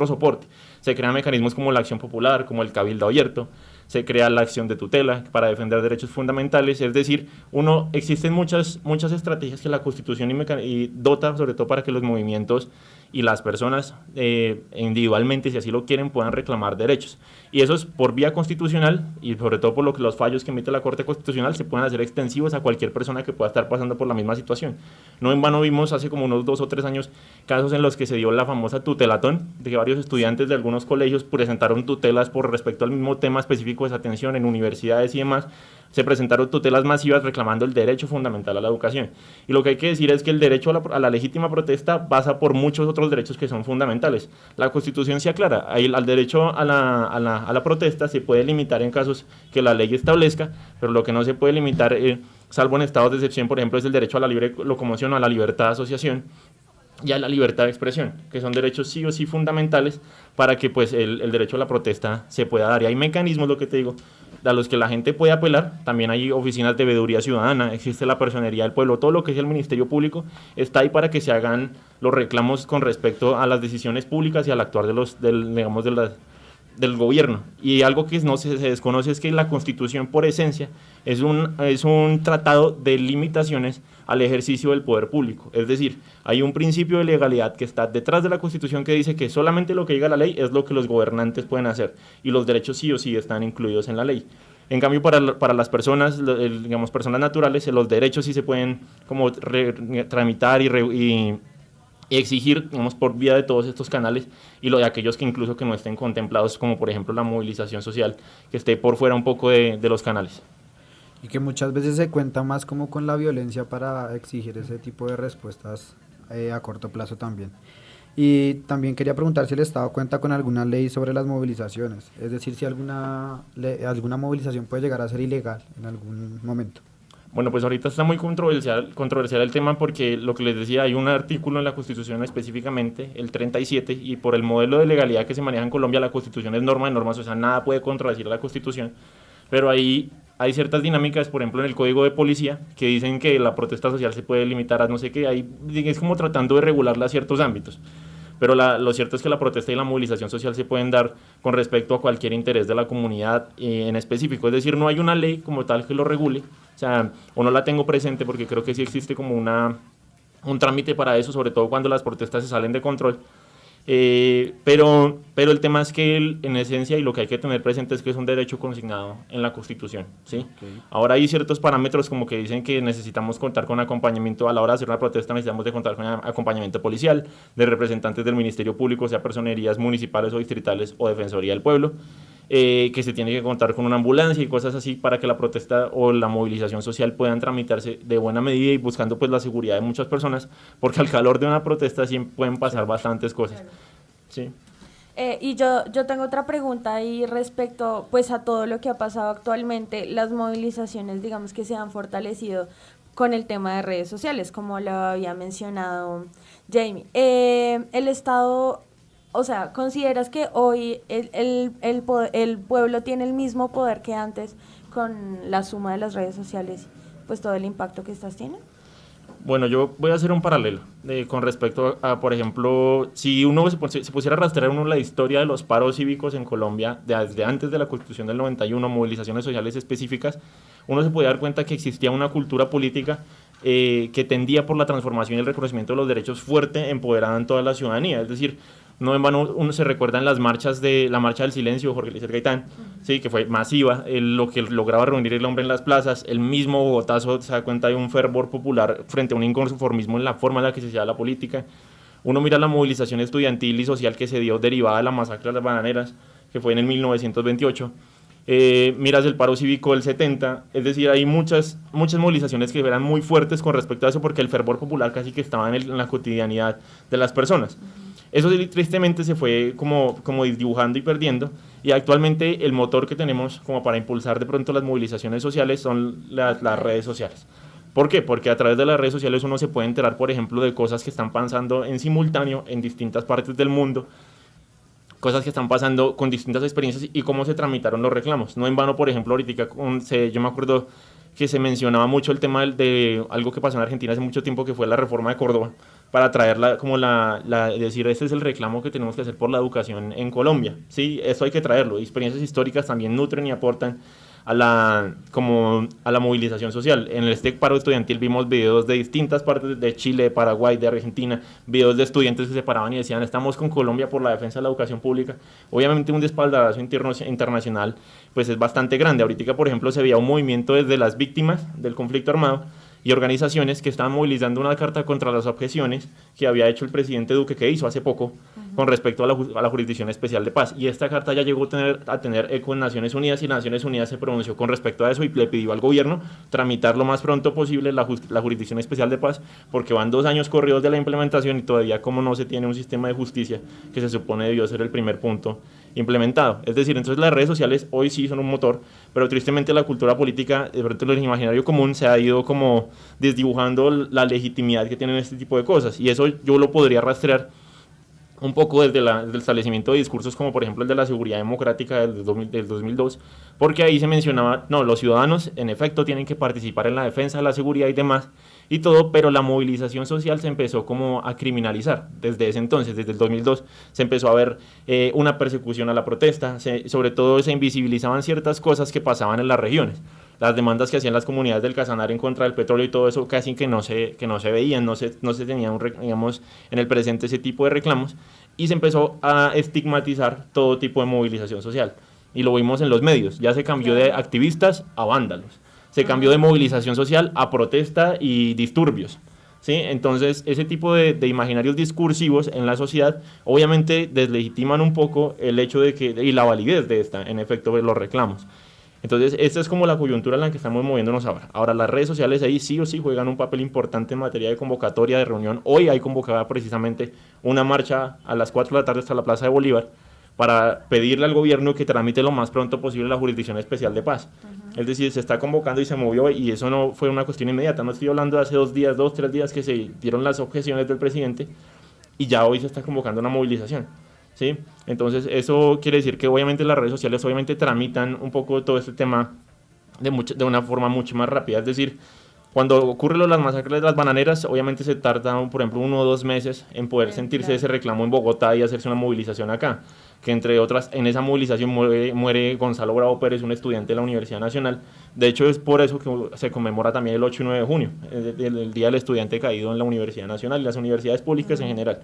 Speaker 13: soporte. Se crean mecanismos como la acción popular, como el cabildo abierto, se crea la acción de tutela para defender derechos fundamentales, es decir, existen muchas estrategias que la Constitución y dota sobre todo para que los movimientos y las personas individualmente, si así lo quieren, puedan reclamar derechos. Y eso es por vía constitucional y sobre todo por los fallos que emite la Corte Constitucional se pueden hacer extensivos a cualquier persona que pueda estar pasando por la misma situación. No en vano vimos hace como unos 2 o 3 años casos en los que se dio la famosa tutelatón, de que varios estudiantes de algunos colegios presentaron tutelas por respecto al mismo tema específico de esa atención en universidades y demás. Se presentaron tutelas masivas reclamando el derecho fundamental a la educación. Y lo que hay que decir es que el derecho a la legítima protesta pasa por muchos otros derechos que son fundamentales. La Constitución se aclara, al derecho a la protesta se puede limitar en casos que la ley establezca, pero lo que no se puede limitar, salvo en estados de excepción, por ejemplo, es el derecho a la libre locomoción, a la libertad de asociación y a la libertad de expresión, que son derechos sí o sí fundamentales para que pues, el derecho a la protesta se pueda dar. Y hay mecanismos, lo que te digo, a los que la gente puede apelar. También hay oficinas de veeduría ciudadana, existe la personería del pueblo, todo lo que es el Ministerio Público está ahí para que se hagan los reclamos con respecto a las decisiones públicas y al actuar del gobierno. Y algo que no se desconoce es que la Constitución por esencia es un tratado de limitaciones al ejercicio del poder público. Es decir, hay un principio de legalidad que está detrás de la Constitución que dice que solamente lo que diga la ley es lo que los gobernantes pueden hacer y los derechos sí o sí están incluidos en la ley. En cambio, para las personas, digamos, personas naturales, los derechos sí se pueden como tramitar y exigir, digamos, por vía de todos estos canales y lo de aquellos que incluso que no estén contemplados, como por ejemplo la movilización social, que esté por fuera un poco de los canales.
Speaker 2: Y que muchas veces se cuenta más como con la violencia para exigir ese tipo de respuestas a corto plazo también. Y también quería preguntar si el Estado cuenta con alguna ley sobre las movilizaciones, es decir, si alguna movilización puede llegar a ser ilegal en algún momento.
Speaker 13: Bueno, pues ahorita está muy controversial el tema porque lo que les decía, hay un artículo en la Constitución específicamente, el 37, y por el modelo de legalidad que se maneja en Colombia, la Constitución es norma de normas, o sea, nada puede contradecir a la Constitución, pero ahí hay ciertas dinámicas, por ejemplo, en el Código de Policía, que dicen que la protesta social se puede limitar a no sé qué, ahí es como tratando de regularla a ciertos ámbitos. Pero lo cierto es que la protesta y la movilización social se pueden dar con respecto a cualquier interés de la comunidad en específico. Es decir, no hay una ley como tal que lo regule, o sea, o no la tengo presente porque creo que sí existe como un trámite para eso, sobre todo cuando las protestas se salen de control. Pero el tema es que en esencia y lo que hay que tener presente es que es un derecho consignado en la Constitución, ¿sí? Okay. Ahora hay ciertos parámetros como que dicen que necesitamos contar con acompañamiento a la hora de hacer una protesta, necesitamos de contar con acompañamiento policial, de representantes del Ministerio Público, sea personerías municipales o distritales o Defensoría del Pueblo, que se tiene que contar con una ambulancia y cosas así para que la protesta o la movilización social puedan tramitarse de buena medida y buscando pues la seguridad de muchas personas, porque al calor de una protesta siempre pueden pasar bastantes cosas. Sí.
Speaker 3: Y yo tengo otra pregunta ahí respecto pues a todo lo que ha pasado actualmente, las movilizaciones digamos que se han fortalecido con el tema de redes sociales, como lo había mencionado Jamie. El Estado, o sea, ¿consideras que hoy el pueblo tiene el mismo poder que antes con la suma de las redes sociales, pues todo el impacto que estas tienen?
Speaker 13: Bueno, yo voy a hacer un paralelo con respecto a, por ejemplo, si uno se pusiera a rastrear la historia de los paros cívicos en Colombia, desde antes de la Constitución del 91, movilizaciones sociales específicas, uno se puede dar cuenta que existía una cultura política que tendía por la transformación y el reconocimiento de los derechos fuerte, empoderada en toda la ciudadanía. Es decir, no en vano uno se recuerda en las marchas de la Marcha del Silencio, Jorge Eliezer Gaitán, sí, que fue masiva, lo que lograba reunir el hombre en las plazas, el mismo Bogotazo se da cuenta de un fervor popular frente a un inconformismo en la forma en la que se hacía la política. Uno mira la movilización estudiantil y social que se dio derivada de la masacre de las bananeras, que fue en el 1928. Miras el paro cívico del 70, es decir, hay muchas movilizaciones que eran muy fuertes con respecto a eso porque el fervor popular casi que estaba en la cotidianidad de las personas. Eso tristemente se fue como dibujando y perdiendo, y actualmente el motor que tenemos como para impulsar de pronto las movilizaciones sociales son las redes sociales. ¿Por qué? Porque a través de las redes sociales uno se puede enterar, por ejemplo, de cosas que están pasando en simultáneo en distintas partes del mundo, cosas que están pasando con distintas experiencias y cómo se tramitaron los reclamos. No en vano, por ejemplo, ahorita yo me acuerdo que se mencionaba mucho el tema de algo que pasó en Argentina hace mucho tiempo, que fue la reforma de Córdoba, para traerla como decir, este es el reclamo que tenemos que hacer por la educación en Colombia. Sí, eso hay que traerlo. Experiencias históricas también nutren y aportan a la movilización social. En este paro estudiantil vimos videos de distintas partes de Chile, de Paraguay, de Argentina, videos de estudiantes que se paraban y decían, estamos con Colombia por la defensa de la educación pública. Obviamente un espaldarazo internacional pues es bastante grande. Ahorita, por ejemplo, se veía un movimiento desde las víctimas del conflicto armado y organizaciones que estaban movilizando una carta contra las objeciones que había hecho el presidente Duque, que hizo hace poco, con respecto a la Jurisdicción Especial de Paz. Y esta carta ya llegó a tener eco en Naciones Unidas, y Naciones Unidas se pronunció con respecto a eso y le pidió al gobierno tramitar lo más pronto posible la Jurisdicción Especial de Paz, porque van 2 años corridos de la implementación y todavía como no se tiene un sistema de justicia que se supone debió ser el primer punto implementado. Es decir, entonces las redes sociales hoy sí son un motor, pero tristemente la cultura política, el imaginario común se ha ido como desdibujando la legitimidad que tienen este tipo de cosas, y eso yo lo podría rastrear un poco desde el establecimiento de discursos como por ejemplo el de la seguridad democrática del 2002, porque ahí se mencionaba, no, los ciudadanos en efecto tienen que participar en la defensa de la seguridad y demás, y todo, pero la movilización social se empezó como a criminalizar desde ese entonces, desde el 2002, se empezó a ver una persecución a la protesta, sobre todo se invisibilizaban ciertas cosas que pasaban en las regiones. Las demandas que hacían las comunidades del Casanare en contra del petróleo y todo eso casi que no se veían, no se tenían, digamos, en el presente ese tipo de reclamos, y se empezó a estigmatizar todo tipo de movilización social. Y lo vimos en los medios, ya se cambió de activistas a vándalos, se cambió de movilización social a protesta y disturbios, ¿sí? Entonces ese tipo de imaginarios discursivos en la sociedad obviamente deslegitiman un poco el hecho de que, y la validez de en efecto, de los reclamos. Entonces, esta es como la coyuntura en la que estamos moviéndonos ahora. Ahora, las redes sociales ahí sí o sí juegan un papel importante en materia de convocatoria, de reunión. Hoy hay convocada precisamente una marcha a las 4 de la tarde hasta la Plaza de Bolívar para pedirle al gobierno que tramite lo más pronto posible la Jurisdicción Especial de Paz. Es decir, se está convocando y se movió, y eso no fue una cuestión inmediata. No estoy hablando de hace 2 días, 3 días que se dieron las objeciones del presidente y ya hoy se está convocando una movilización. ¿Sí? Entonces eso quiere decir que obviamente las redes sociales obviamente tramitan un poco todo este tema de una forma mucho más rápida. Es decir, cuando ocurren las masacres de las bananeras, obviamente se tardan, por ejemplo, 1 o 2 meses en poder sentirse ese reclamo en Bogotá y hacerse una movilización acá, que entre otras, en esa movilización muere Gonzalo Bravo Pérez, un estudiante de la Universidad Nacional. De hecho, es por eso que se conmemora también el 8 y 9 de junio, el Día del Estudiante Caído en la Universidad Nacional y las universidades públicas en general.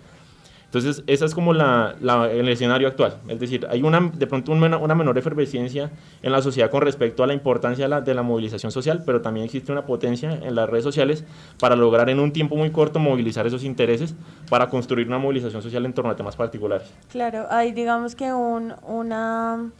Speaker 13: Entonces, esa es como el escenario actual. Es decir, hay de pronto una menor efervescencia en la sociedad con respecto a la importancia de la movilización social, pero también existe una potencia en las redes sociales para lograr en un tiempo muy corto movilizar esos intereses para construir una movilización social en torno a temas particulares.
Speaker 3: Claro, hay digamos que una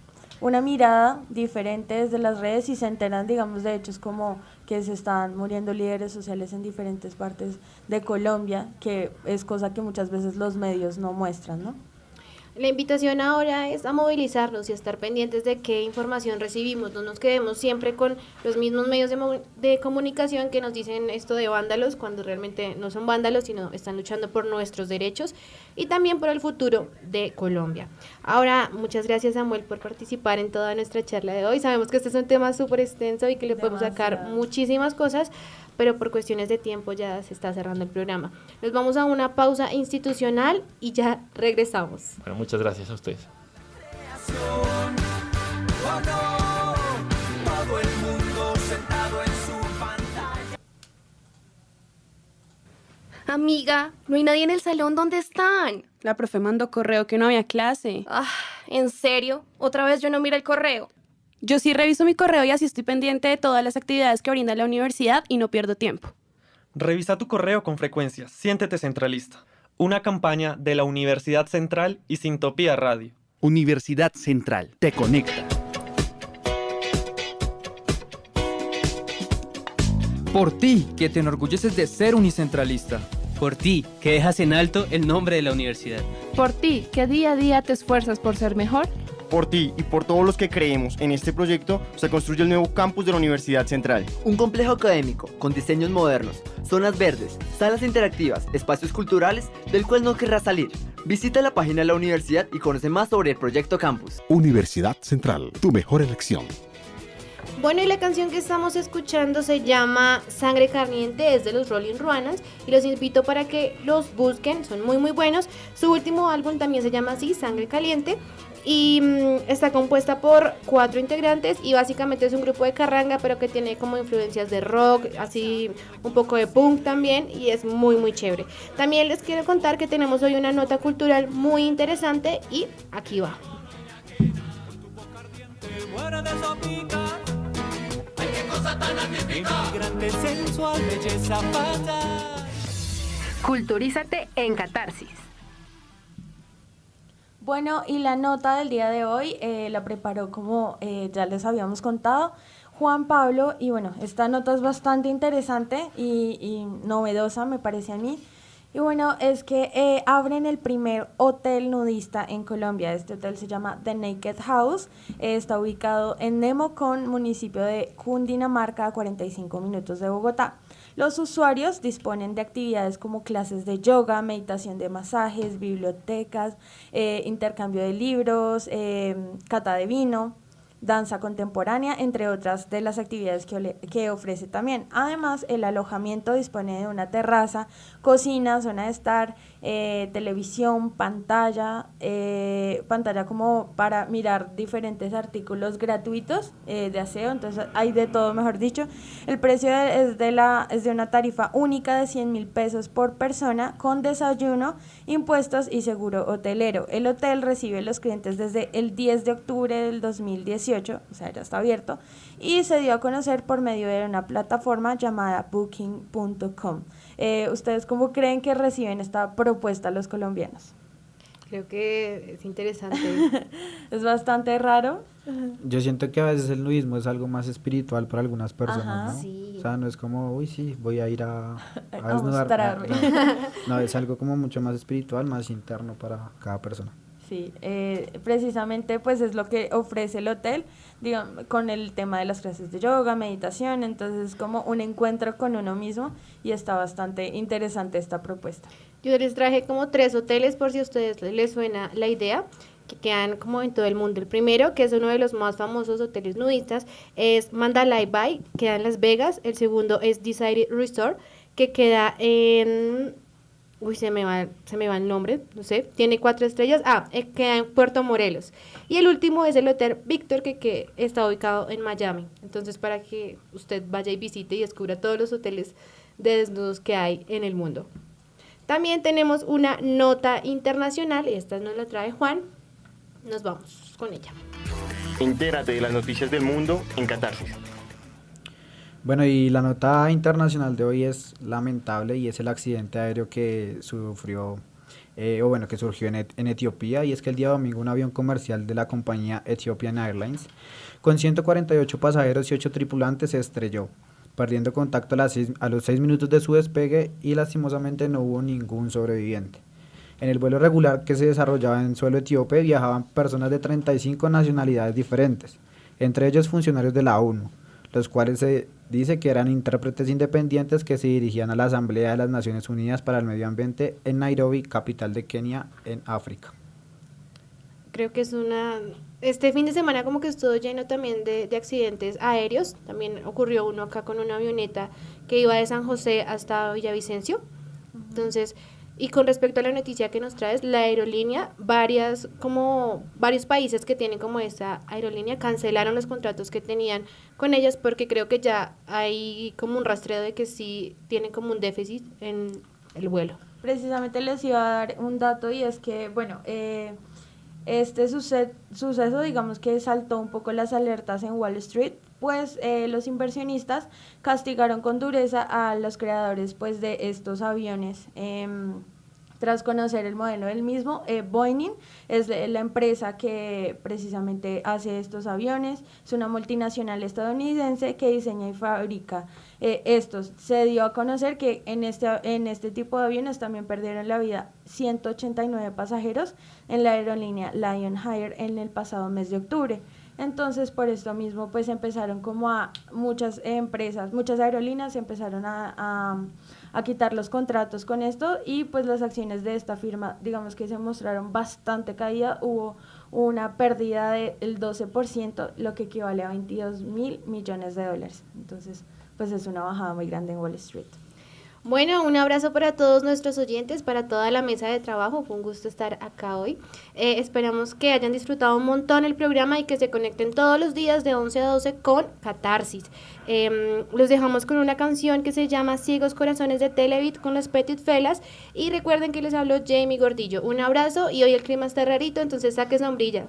Speaker 3: mirada diferente desde las redes, y se enteran, digamos, de hechos como que se están muriendo líderes sociales en diferentes partes de Colombia, que es cosa que muchas veces los medios no muestran, ¿no?
Speaker 1: La invitación ahora es a movilizarnos y a estar pendientes de qué información recibimos. No nos quedemos siempre con los mismos medios de comunicación que nos dicen esto de vándalos, cuando realmente no son vándalos, sino están luchando por nuestros derechos y también por el futuro de Colombia. Ahora, muchas gracias, Samuel, por participar en toda nuestra charla de hoy. Sabemos que este es un tema súper extenso y que le podemos sacar muchísimas cosas, pero por cuestiones de tiempo ya se está cerrando el programa. Nos vamos a una pausa institucional y ya regresamos.
Speaker 13: Bueno, muchas gracias a ustedes.
Speaker 7: Amiga, no hay nadie en el salón. ¿Dónde están?
Speaker 16: La profe mandó correo que no había clase.
Speaker 7: ¿En serio? ¿Otra vez yo no miro el correo?
Speaker 16: Yo sí reviso mi correo y así estoy pendiente de todas las actividades que brinda la universidad y no pierdo tiempo.
Speaker 17: Revisa tu correo con frecuencia. Siéntete centralista. Una campaña de la Universidad Central y Sintopía Radio.
Speaker 9: Universidad Central te conecta.
Speaker 10: Por ti, que te enorgulleces de ser unicentralista.
Speaker 11: Por ti, que dejas en alto el nombre de la universidad.
Speaker 7: Por ti, que día a día te esfuerzas por ser mejor.
Speaker 18: Por ti y por todos los que creemos en este proyecto, se construye el nuevo campus de la Universidad Central.
Speaker 12: Un complejo académico con diseños modernos, zonas verdes, salas interactivas, espacios culturales, del cual no querrás salir. Visita la página de la universidad y conoce más sobre el proyecto campus.
Speaker 9: Universidad Central, tu mejor elección.
Speaker 1: Bueno, y la canción que estamos escuchando se llama Sangre Caliente, es de los Rolling Ruanas y los invito para que los busquen, son muy muy buenos. Su último álbum también se llama así, Sangre Caliente, y está compuesta por 4 integrantes y básicamente es un grupo de carranga, pero que tiene como influencias de rock, así un poco de punk también, y es muy muy chévere. También les quiero contar que tenemos hoy una nota cultural muy interesante y aquí va.
Speaker 6: Culturízate en Catarsis.
Speaker 3: Bueno, y la nota del día de hoy la preparó como ya les habíamos contado Juan Pablo, y bueno, esta nota es bastante interesante y novedosa me parece a mí. Y bueno, es que abren el primer hotel nudista en Colombia. Este hotel se llama The Naked House, está ubicado en Nemocón, municipio de Cundinamarca, a 45 minutos de Bogotá. Los usuarios disponen de actividades como clases de yoga, meditación de masajes, bibliotecas, intercambio de libros, cata de vino, danza contemporánea, entre otras de las actividades que ofrece también. Además, el alojamiento dispone de una terraza, cocina, zona de estar, televisión, pantalla como para mirar diferentes artículos gratuitos de aseo, entonces hay de todo, mejor dicho. El precio es de una tarifa única de 100.000 pesos por persona, con desayuno, impuestos y seguro hotelero. El hotel recibe a los clientes desde el 10 de octubre del 2018, o sea, ya está abierto, y se dio a conocer por medio de una plataforma llamada booking.com. ¿Ustedes cómo creen que reciben esta propuesta los colombianos?
Speaker 1: Creo que es interesante.
Speaker 3: Es bastante raro.
Speaker 2: Yo siento que a veces el nudismo es algo más espiritual para algunas personas,
Speaker 3: Ajá,
Speaker 2: ¿no?
Speaker 1: sí.
Speaker 2: O sea, no es como, uy, sí, voy a ir a
Speaker 3: A
Speaker 2: desnudar.
Speaker 3: mostrarme.
Speaker 2: No, es algo como mucho más espiritual, más interno para cada persona.
Speaker 3: Sí, precisamente pues es lo que ofrece el hotel, digamos, con el tema de las clases de yoga, meditación, entonces es como un encuentro con uno mismo y está bastante interesante esta propuesta.
Speaker 1: Yo les traje como 3 hoteles por si a ustedes les suena la idea, que quedan como en todo el mundo. El primero, que es uno de los más famosos hoteles nudistas, es Mandalay Bay, queda en Las Vegas. El segundo es Desire Resort, que queda en... Uy, se me va el nombre, no sé, tiene 4 estrellas, queda en Puerto Morelos. Y el último es el Hotel Victor, que está ubicado en Miami. Entonces, para que usted vaya y visite y descubra todos los hoteles de desnudos que hay en el mundo. También tenemos una nota internacional, esta nos la trae Juan, nos vamos con ella.
Speaker 18: Entérate de las noticias del mundo en Catarsis.
Speaker 2: Bueno, y la nota internacional de hoy es lamentable y es el accidente aéreo que surgió en Etiopía, y es que el día domingo un avión comercial de la compañía Ethiopian Airlines con 148 pasajeros y 8 tripulantes se estrelló, perdiendo contacto a los 6 minutos de su despegue, y lastimosamente no hubo ningún sobreviviente. En el vuelo regular que se desarrollaba en suelo etíope viajaban personas de 35 nacionalidades diferentes, entre ellos funcionarios de la ONU, los cuales se dice que eran intérpretes independientes que se dirigían a la Asamblea de las Naciones Unidas para el Medio Ambiente en Nairobi, capital de Kenia, en África.
Speaker 1: Creo que este fin de semana como que estuvo lleno también de accidentes aéreos. También ocurrió uno acá con una avioneta que iba de San José hasta Villavicencio. Entonces, y con respecto a la noticia que nos traes, la aerolínea, varios países que tienen como esta aerolínea cancelaron los contratos que tenían con ellas, porque creo que ya hay como un rastreo de que sí tienen como un déficit en el vuelo.
Speaker 3: Precisamente les iba a dar un dato, y es que, bueno, este suceso, digamos que saltó un poco las alertas en Wall Street, pues los inversionistas castigaron con dureza a los creadores pues de estos aviones. Tras conocer el modelo del mismo, Boeing es la empresa que precisamente hace estos aviones, es una multinacional estadounidense que diseña y fabrica estos. Se dio a conocer que en este tipo de aviones también perdieron la vida 189 pasajeros en la aerolínea Lion Air en el pasado mes de octubre. Entonces, por esto mismo, pues empezaron como a muchas empresas, muchas aerolíneas empezaron a quitar los contratos con esto, y pues las acciones de esta firma, digamos que se mostraron bastante caída, hubo una pérdida del 12%, lo que equivale a 22.000 millones de dólares. Entonces, pues es una bajada muy grande en Wall Street.
Speaker 1: Bueno, un abrazo para todos nuestros oyentes, para toda la mesa de trabajo. Fue un gusto estar acá hoy. Esperamos que hayan disfrutado un montón el programa y que se conecten todos los días de 11 a 12 con Catarsis. Los dejamos con una canción que se llama Ciegos Corazones de Televit con los Petit Felas. Y recuerden que les habló Jamie Gordillo. Un abrazo, y hoy el clima está rarito, entonces saque sombrilla.